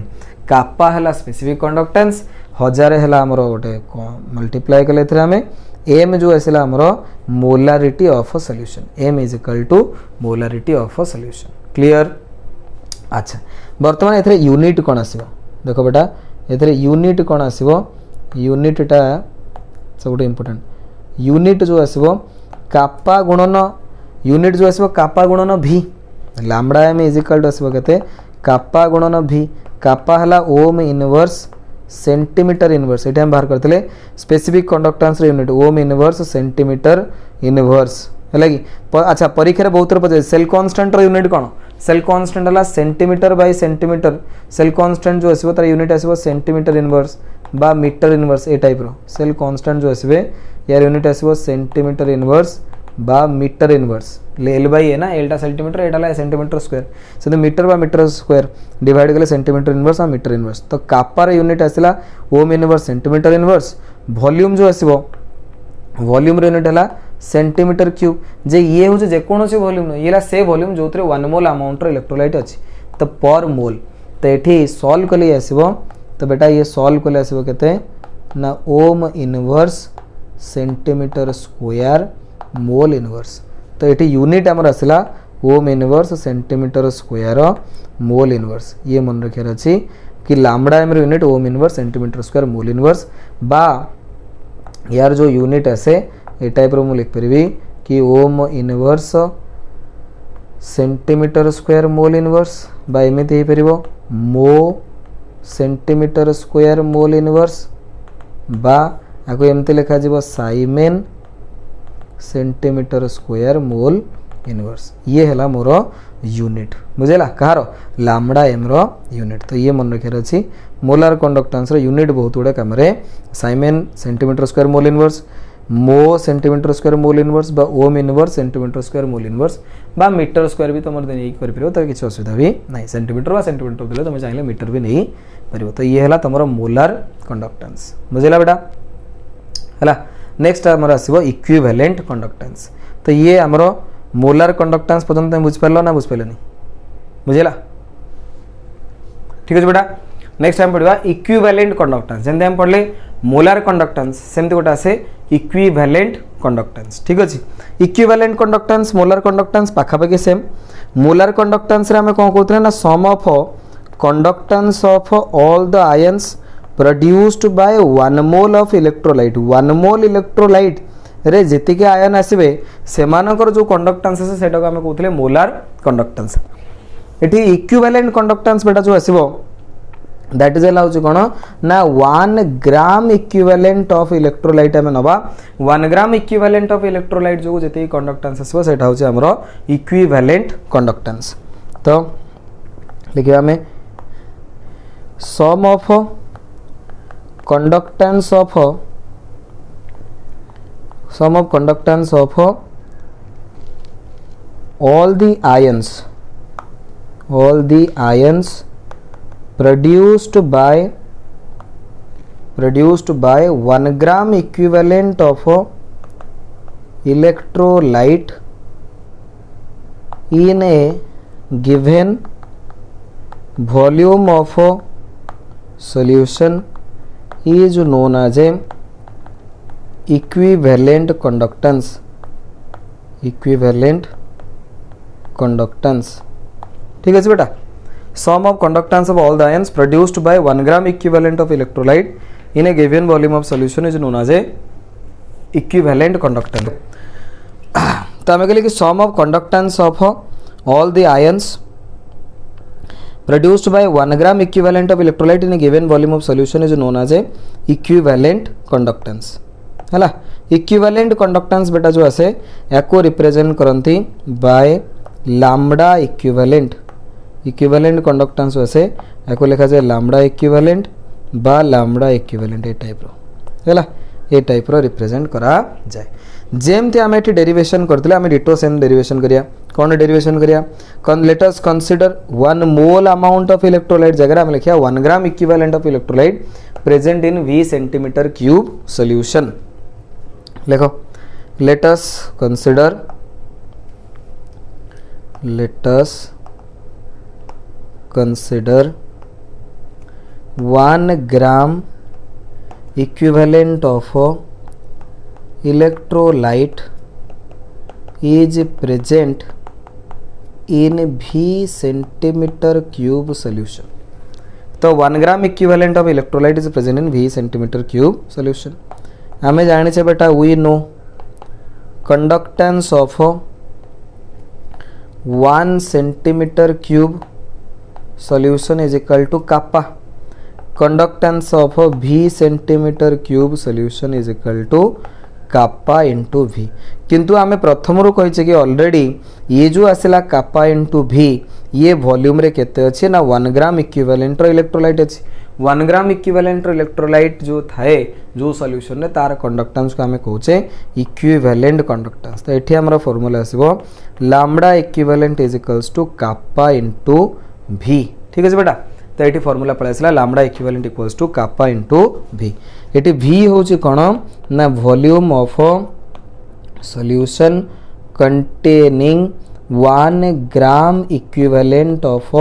कापा है स्पेसिफिक कंडक्टेंस 1000 है आमर गोटे मल्टीप्लाई कले आम एम जो आसला आमर molarity of solution M is equal to molarity of solution clear. अच्छा बर्तमान एथरे यूनिट कौन आसो देख बेटा एथरे यूनिट कौन आसो यूनिटा सब इम्पोर्टेंट यूनिट जो आसो कापा गुणन यूनिट जो आसो कापा गुणन V lambda M is equal to आसो केते कापा गुणन V कापा हला ओम इनवर्स सेंटीमीटर इनवर्स ये बाहर करते specific conductance unit ohm inverse centimetre inverse है कि अच्छा परीक्षा बहुत पचार सेल कांस्टेंट यूनिट कौन सेल कांस्टेंट है centimetre by centimetre cell constant जो आसो तार यूनिट आसो सेंटीमीटर इनवर्स बा मीटर इनवर्स ए टाइप रो सेल कांस्टेंट जो आसबे यार यूनिट आसो सेंटीमीटर इनवर्स बा metre inverse L by A ना एलटा सेंटीमीटर एटा सेंटीमीटर स्क्वायर से मीटर बा मीटर स्क्वायर डिवाइड कले सेंटीमीटर इनवर्स आ मीटर इनवर्स। तो कापार यूनिट आसला ohm inverse centimetre inverse volume जो आसो वॉल्यूम यूनिट है सेंटीमीटर क्यूब जे ये हूँ जेकोसी वॉल्यूम न ये से वॉल्यूम जो 1 मोल अमाउंट इलेक्ट्रोलाइट अच्छी। तो पर मोल तो ये सॉल्व कले आसो तो बेटा ये सॉल्व कले आसो केते ना ohm inverse centimetre square mole inverse. तो ये यूनिट आमर आसला ohm inverse centimetre square mole inverse ये मन रखार अच्छी कि lambda M unit ohm inverse centimetre square mole inverse बा यार जो यूनिट आसे ये टाइप रो लिखिपरि कि ओम inverse centimetre square mole inverse बा एमती हो पार मो सेंटीमीटर स्क्वायर मोल इनवर्स बा आपको एमती लिखा जी साइमेन सेंटीमीटर स्क्वायर मोल इनवर्स ये है मोर यूनिट बुझेगा कहार लामडा एम रो यूनिट। तो ये मन रखार अच्छी मोलार कंडक्टेंस यूनिट बहुत गुड़ा कम साइमेन सेंटीमीटर स्क्वायर मोल इनवर्स मो सेंटीमीटर स्क्वायर मोल इनवर्स बा ohm inverse centimetre square mole inverse बा मीटर स्क्वायर भी तुम नहीं कर तो किसी असुविधा भी ना सेंटीमीटर सेंटीमीटर देते तुम चाहिए मीटर भी नहीं पार। तो ये है तुम मोलार कंडक्टेंस बुझेगा बेटा है। नेक्स्ट आमर आसो इक्विवेलेंट कंडक्टेंस। तो ये आमर मोलार कंडक्टेंस पर्यटन तुम बुझिपार ना बुझिपारे बुझेगा ठीक है बेटा। नेक्स्ट टाइम पढ़ा इक्विवेलेंट कंडक्टेंस जमी आम पढ़ले मोलार कंडक्टेंस सेमती गोटे आसे इक्विवेलेंट कंडक्टेंस ठीक अच्छे। इक्विवेलेंट कंडक्टेंस मोलार कंडक्टेंस पाखापाखि सेम मोलार कंडक्टेंस रे आम कौन कहते ना sum of conductance of all the ions produced by 1 mole of electrolyte 1 mole electrolyte रे जेतिके आयन आसबे सेमानकर जो कंडक्टेंस है सेटा को हम कहउथले मोलार कंडक्टेंस एठी इक्विवेलेंट कंडक्टेंस बेटा जो आसीबो दैट इज अलाउज कोन ना 1 ग्राम इक्विवेलेंट ऑफ इलेक्ट्रोलाइट हम नबा 1 ग्राम इक्विवेलेंट ऑफ इलेक्ट्रोलाइट जो जेते कंडक्टेंस आसीबो सेटा होचे हमरो इक्विवेलेंट कंडक्टेंस तो लिखिबा हमें सम of conductance of sum of conductance of all the ions produced by 1 gram equivalent of electrolyte in a given volume of solution is known as a equivalent conductance ठीक है बेटा sum of conductance of all the ions produced by 1 gram equivalent of electrolyte in a given volume of solution is known as a equivalent conductance तो हमें कहले कि sum of conductance of all the ions produced by 1 gram equivalent of electrolyte in a given volume of solution is known as a equivalent conductance हैला equivalent conductance बेटा जो आसे याको represent करंती बाय लैम्बडा equivalent conductance आसे याको लिखा जाए लैम्बडा equivalent बा लैम्बडा equivalent ए टाइप रो हैला ए टाइप रो रिप्रेजेंट करा जाए जेमते आमे एठी डेरिवेशन करथिले आमे डिटो सेम डेरिवेशन करिया कौन डेरिवेशन करिया let us consider 1 mole amount of electrolyte जगह हम लिखिया 1 gram equivalent of electrolyte present in V centimetre cube solution लिखो let us consider 1 gram equivalent of electrolyte is present in V centimeter cube solution तो 1 gram equivalent of electrolyte is present in V centimeter cube solution हमें जाने से बेटा we know conductance of 1 centimeter cube solution is equal to kappa conductance of V centimeter cube solution is equal to kappa into V किंतु आमे प्रथम रो कहि कि already ये जो आसिला kappa into V ये वॉल्यूम रे केते अछि ना 1 ग्राम इक्विवेलेंट रो इलेक्ट्रोलाइट अछि 1 ग्राम इक्विवेलेंट रो इलेक्ट्रोलाइट जो थाए जो सॉल्यूशन रे तार कंडक्टेंस को आमे कहूचे इक्विवेलेंट कंडक्टेंस तो एठी हमरा फार्मूला आसीबो lambda equivalent is equals to kappa into V ठीक है बेटा तो ये फॉर्मूला पड़े आसला lambda equivalent equals to kappa into V ये V होची कोन ना volume of solution containing 1 gram equivalent of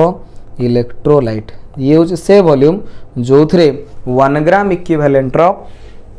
electrolyte ये होची से वॉल्यूम जो थरे 1 ग्राम इक्विवेलेंट रो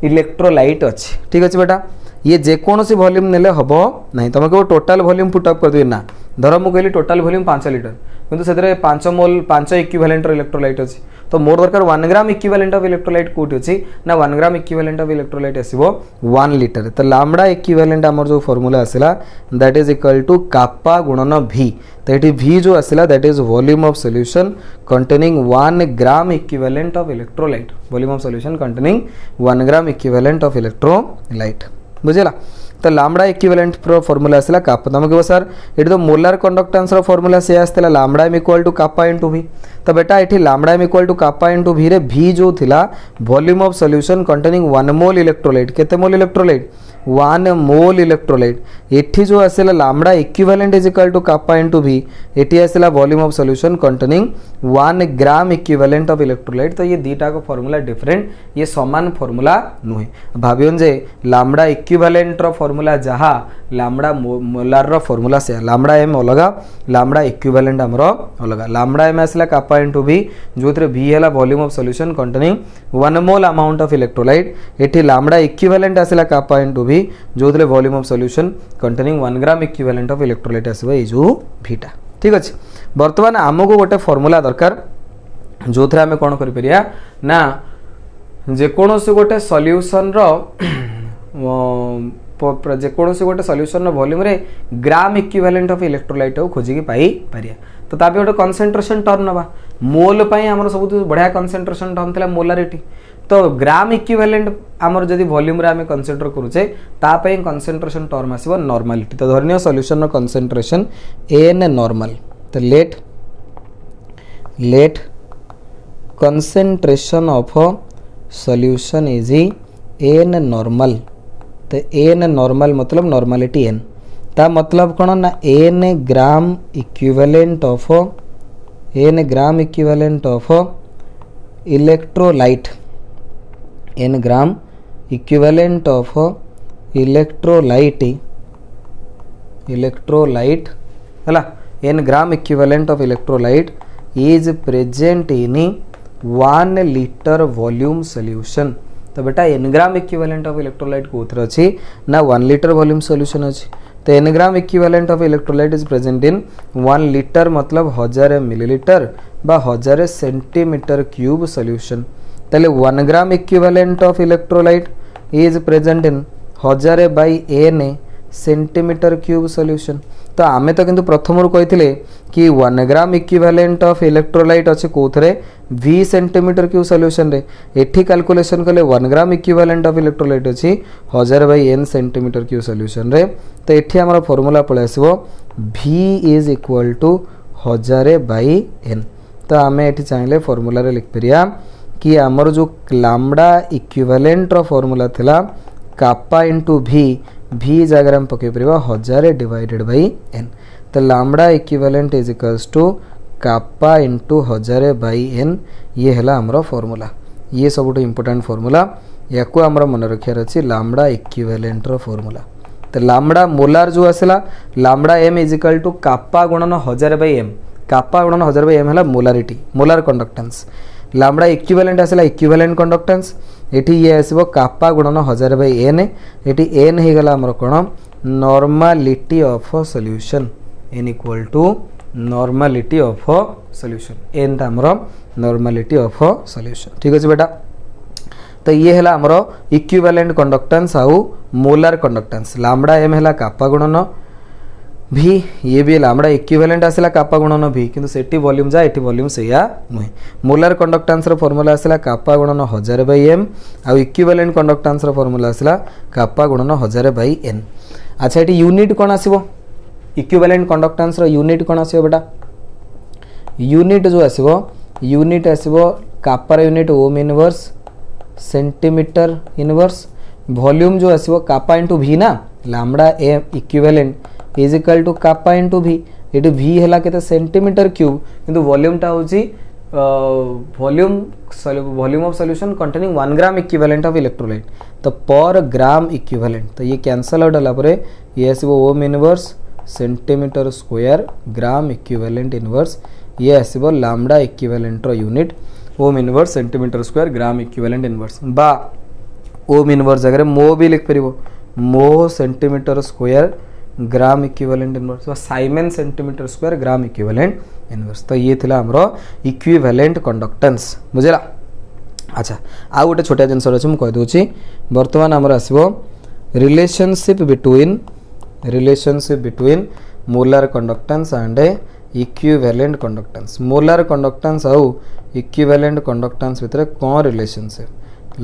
इलेक्ट्रोलाइट अछि ठीक अछि बेटा ये जे कोनोसी वॉल्यूम नेले हबो नहीं तुम के टोटल वॉल्यूम पुट अप कर दिए ना धर मु कहली टोटल वॉल्यूम 5 लीटर किंतु से 5 मोल 5 इक्विवेलेंट इलेक्ट्रोलाइट अच्छी तो मोर दरकार 1 ग्राम इक्विवेलेंट ऑफ इलेक्ट्रोलाइट कोठी अछि ना 1 ग्राम इक्विवेलेंट ऑफ इलेक्ट्रोलाइट आसीबो 1 लीटर तो लैम्बडा इक्विवेलेंट हमर जो फार्मूला आसिला that is equal to kappa गुणन V तो एठी V जो आसिला that is volume of solution containing 1 gram equivalent of electrolyte volume of solution containing 1 gram equivalent of electrolyte बुझेला तो लैम्बडा इक्विवेलेंट प्रो फार्मूला आसला kappa तुम कहबो सर एठी तो मोलार कंडक्टेंस रो फार्मूला से आस्तेला lambda m equal to kappa into V तो बेटा एठी lambda m equal to kappa into V रे V जो थिला volume of solution containing 1 mole electrolyte केते मोल इलेक्ट्रोलाइट 1 मोल इलेक्ट्रोलाइट एठी जो आसेला lambda equivalent is equal to kappa into V एठी आसेला volume of solution containing 1 gram equivalent of electrolyte तो ये दीटा को फार्मूला डिफरेंट ये समान फार्मूला नुहे भाबियोन जे लैम्बडा इक्विवेलेंट रो फार्मूला जहा लैम्बडा मोलार रो फार्मूला से लैम्बडा m अलगा लैम्बडा इक्विवेलेंट हमरो अलगा लैम्बडा m आसेला kappa into V जोथरे V हैला volume of solution containing 1 mole amount of electrolyte एठी लैम्बडा इक्विवेलेंट आसेला kappa into V जोथरे volume of solution containing 1 gram equivalent of electrolyte आसीबो ए जो भीटा ठीक अछि वर्तमान हमको गोटे फार्मूला दरकार जो थे आम कौन करिया ना जेकोसी गोटे सॉल्यूशन जेकोसी गोटे सॉल्यूशन वॉल्यूम रे ग्राम इक्विवेलेंट ऑफ इलेक्ट्रोलाइट खोजिकी पाई पारिया। तो तापे गोटे कंसंट्रेशन टर्म नवा मोल पई हमर सब बढ़िया कंसंट्रेशन टर्म थिला मोलारिटी। तो ग्राम इक्विवेलेंट आमर जदि वॉल्यूम रे आमे कंसीडर करूचे ता पई कंसंट्रेशन टर्म आसीबो नॉर्मलिटी। तो धरनियो सॉल्यूशन रो कंसंट्रेशन एन नॉर्मल। तो let concentration of a solution is n normal। तो n normal मतलब नॉर्मलिटी n ता मतलब कौन ना n gram equivalent of electrolyte n gram equivalent of electrolyte है n gram equivalent of electrolyte is present in 1 litre volume solution. तो बेटा n gram equivalent of electrolyte कोथर अछि ना 1 लीटर वॉल्यूम सॉल्यूशन अछि। तो n gram equivalent of electrolyte is present in 1 litre मतलब 1000 millilitre बा 1000 सेंटीमीटर क्यूब सॉल्यूशन। ताले 1 gram equivalent of electrolyte is present in 1000 by n centimetre cube solution. तो आमे तो किंतु प्रथम रु कहिथिले कि 1 ग्राम इक्विवेलेंट ऑफ इलेक्ट्रोलाइट अछि कोथरे v सेंटीमीटर क्यूब सॉल्यूशन रे। एठी कैलकुलेशन कले 1 ग्राम इक्विवेलेंट ऑफ इलेक्ट्रोलाइट अछि 1000 by n centimetre cube solution रे। तो एठी हमर फार्मूला पळे आसीबो v is equal to 1000 by n। तो आमे एठी चाहिले फार्मूला रे लिख परिया कि हमर जो लैम्बडा इक्विवेलेंट रो फार्मूला थिला कापा इनटू v जगह हम पके परिबा 1000 डिवाइडेड बाई n। तो lambda equivalent is equals to kappa into 1000 by n। ये है हमरो फार्मूला। ये सब इंपोर्टेंट फार्मूला या को हमरो मन रखियार अछि लैम्बडा इक्विवेलेंट रो फार्मूला। तो लैम्बडा मोलार जो आसला lambda m is equal to kappa गुणन 1000 बाई m। कापा गुणन 1000 बाई m है molarity molar conductance. Lambda equivalent आसला इक्विवेलेंट कंडक्टेंस। एठी ये आसीबो कापा गुणन 1000 बाई n। एठी n हे गला हमर कोन normality of a solution n equal to normality of a solution. n ता हमर नॉर्मलिटी ऑफ अ सॉल्यूशन। ठीक अछि बेटा। तो ये है हमरो इक्विवेलेंट कंडक्टेंस आउ मोलार कंडक्टेंस। लैम्बडा m है कापा गुणन v। ये भी लैम्बडा इक्विवेलेंट आसला कापा गुणन v किंतु सेठी वॉल्यूम जा एठी वॉल्यूम सेया नुहे। मोलार कंडक्टेंस रो फार्मूला आसला कापा गुणन 1000 बाई m आउ इक्विवेलेंट कंडक्टेंस रो फार्मूला आसला कापा गुणन 1000 बाई n। अच्छा एठी यूनिट कोन आसीबो इक्विवेलेंट कंडक्टेंस रो यूनिट कोन आसीबो बेटा यूनिट जो आसीबो कापा रो unit ohm inverse centimetre inverse. Volume जो आसीबो कापा इनटू v ना lambda m equivalent is equal to kappa into v। ये v है केते सेंटीमीटर क्यूब किंतु वॉल्यूम टा होची volume of solution containing 1 gram equivalent of electrolyte. तो पर ग्राम इक्विवेलेंट तो ये कैंसल आउट होला परे ये आसीबो ohm inverse centimetre square gram equivalent inverse. ये आसीबो लैम्बडा इक्विवेलेंट रो unit ohm inverse centimetre square gram equivalent inverse बा ओम इनवर्स जगह मो भी लिख परिबो mho centimetre square gram equivalent inverse siemens centimetre square gram equivalent inverse. तो ये थिला हमरो इक्विवेलेंट कंडक्टेंस बुझला। अच्छा आ गोटे छोटा जिनस अछि म कहि दोछि वर्तमान हमर आसीबो relationship between molar conductance and equivalent conductance. Molar conductance आउ इक्विवेलेंट कंडक्टेंस भितर कोन relationship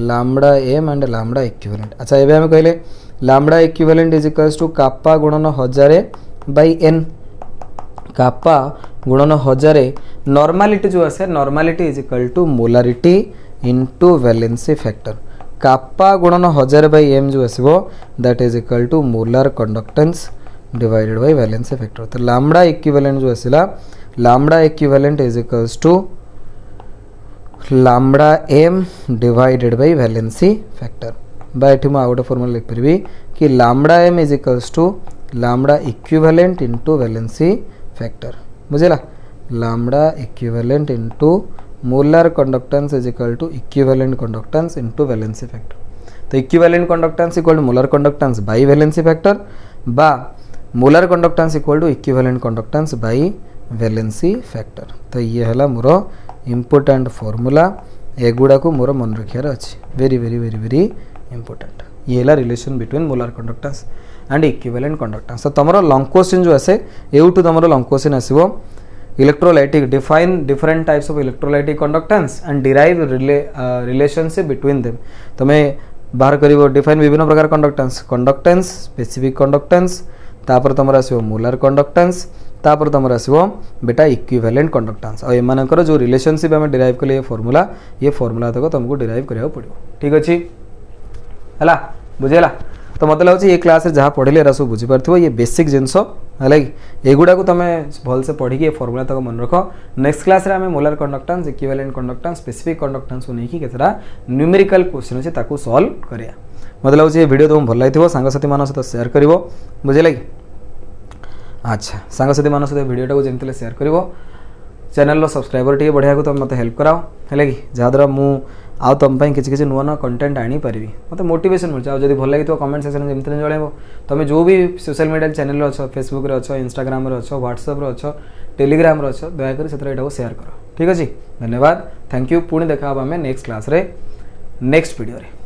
lambda m and lambda equivalent. अच्छा एबे हम कहले lambda equivalent is equals to kappa गुणन 1000 बाई n। कापा गुणन 1000 नॉर्मलिटी जो आसे normality is equal to molarity into valency factor. Kappa गुणन 1000 बाई m जो आसीबो that is equal to molar conductance divided by valency factor. तो लैम्बडा इक्विवेलेंट जो आसिला lambda equivalent is equals to lambda m divided by valency factor. बाय एठी आ गोटे फार्मूला लिख परिबी कि lambda m is equals to lambda equivalent into valency factor बुझेला। Lambda equivalent into molar conductance is equal to equivalent conductance into valency factor. तो equivalent conductance equal to molar conductance by valency factor बा molar conductance equal to equivalent conductance by valency factor. तो ये हला मोर important formula एगुड़ा को मोर मन रखार अच्छे very very very very important ये है relation between molar conductance and equivalent conductance. तो तुम लॉन्ग क्वेश्चन जो आसे एवटू तुम लॉन्ग क्वेश्चन आसो electrolytic define different types of electrolytic conductance and derive relationship between them तुम्हें बाहर कर डिफाइन विभिन्न प्रकार कंडक्टेंस कंडक्टेंस स्पेसिफिक कंडक्टेंस तापर तुम आसो मोलार कंडक्टेंस तापर तुम आसो बेटा इक्विवेलेंट कंडक्टेंस और एमानकर जो रिलेशनशिप आम डिराइव कले ये फॉर्मूला तक तुमको डिराइव करा पड़ो ठीक अच्छे है बुझेगा। तो मतलब लगे ये क्लास रे जहाँ पढ़े एरा सब बुझीपार ये बेसिक जिनस है एगुड़ा को तुम भलसे पढ़ी ये फॉर्मूला तक मन रख नेक्स्ट क्लास रे आम molar conductance equivalent conductance specific conductance को लेकिन केतरा न्यूमेरिकल क्वेश्चन अच्छे ताकू सॉल्व करिया। मतलब लगे ये वीडियो तुम भल लगी सांगसाथी मान सहित सेयार कर बुझे कि अच्छा सांगसाथी मान सहित वीडियो को जमी सेयार कर चैनल सब्सक्राइबर टे बढ़िया को तुम मत हेल्प कराओ है कि जहाँद्वारा मुझे तुम किसी नुआ नुआ कंटेंट आनीपारि मत मोटिवेशन मिलता जब भल लगी कमेंट सेक्शन में जमी जन तुम जो भी सोशल मीडिया चैनल अच्छो फेसबुक रे अच्छो इंस्टाग्राम रे अच्छो व्हाट्सएप रे अच्छो टेलीग्राम रे अच्छो दयाकोरी से सेयार कर ठीक अच्छे धन्यवाद थैंक यू पुणी देखा आम नेक्स्ट क्लास रे नेक्स्ट वीडियो रे।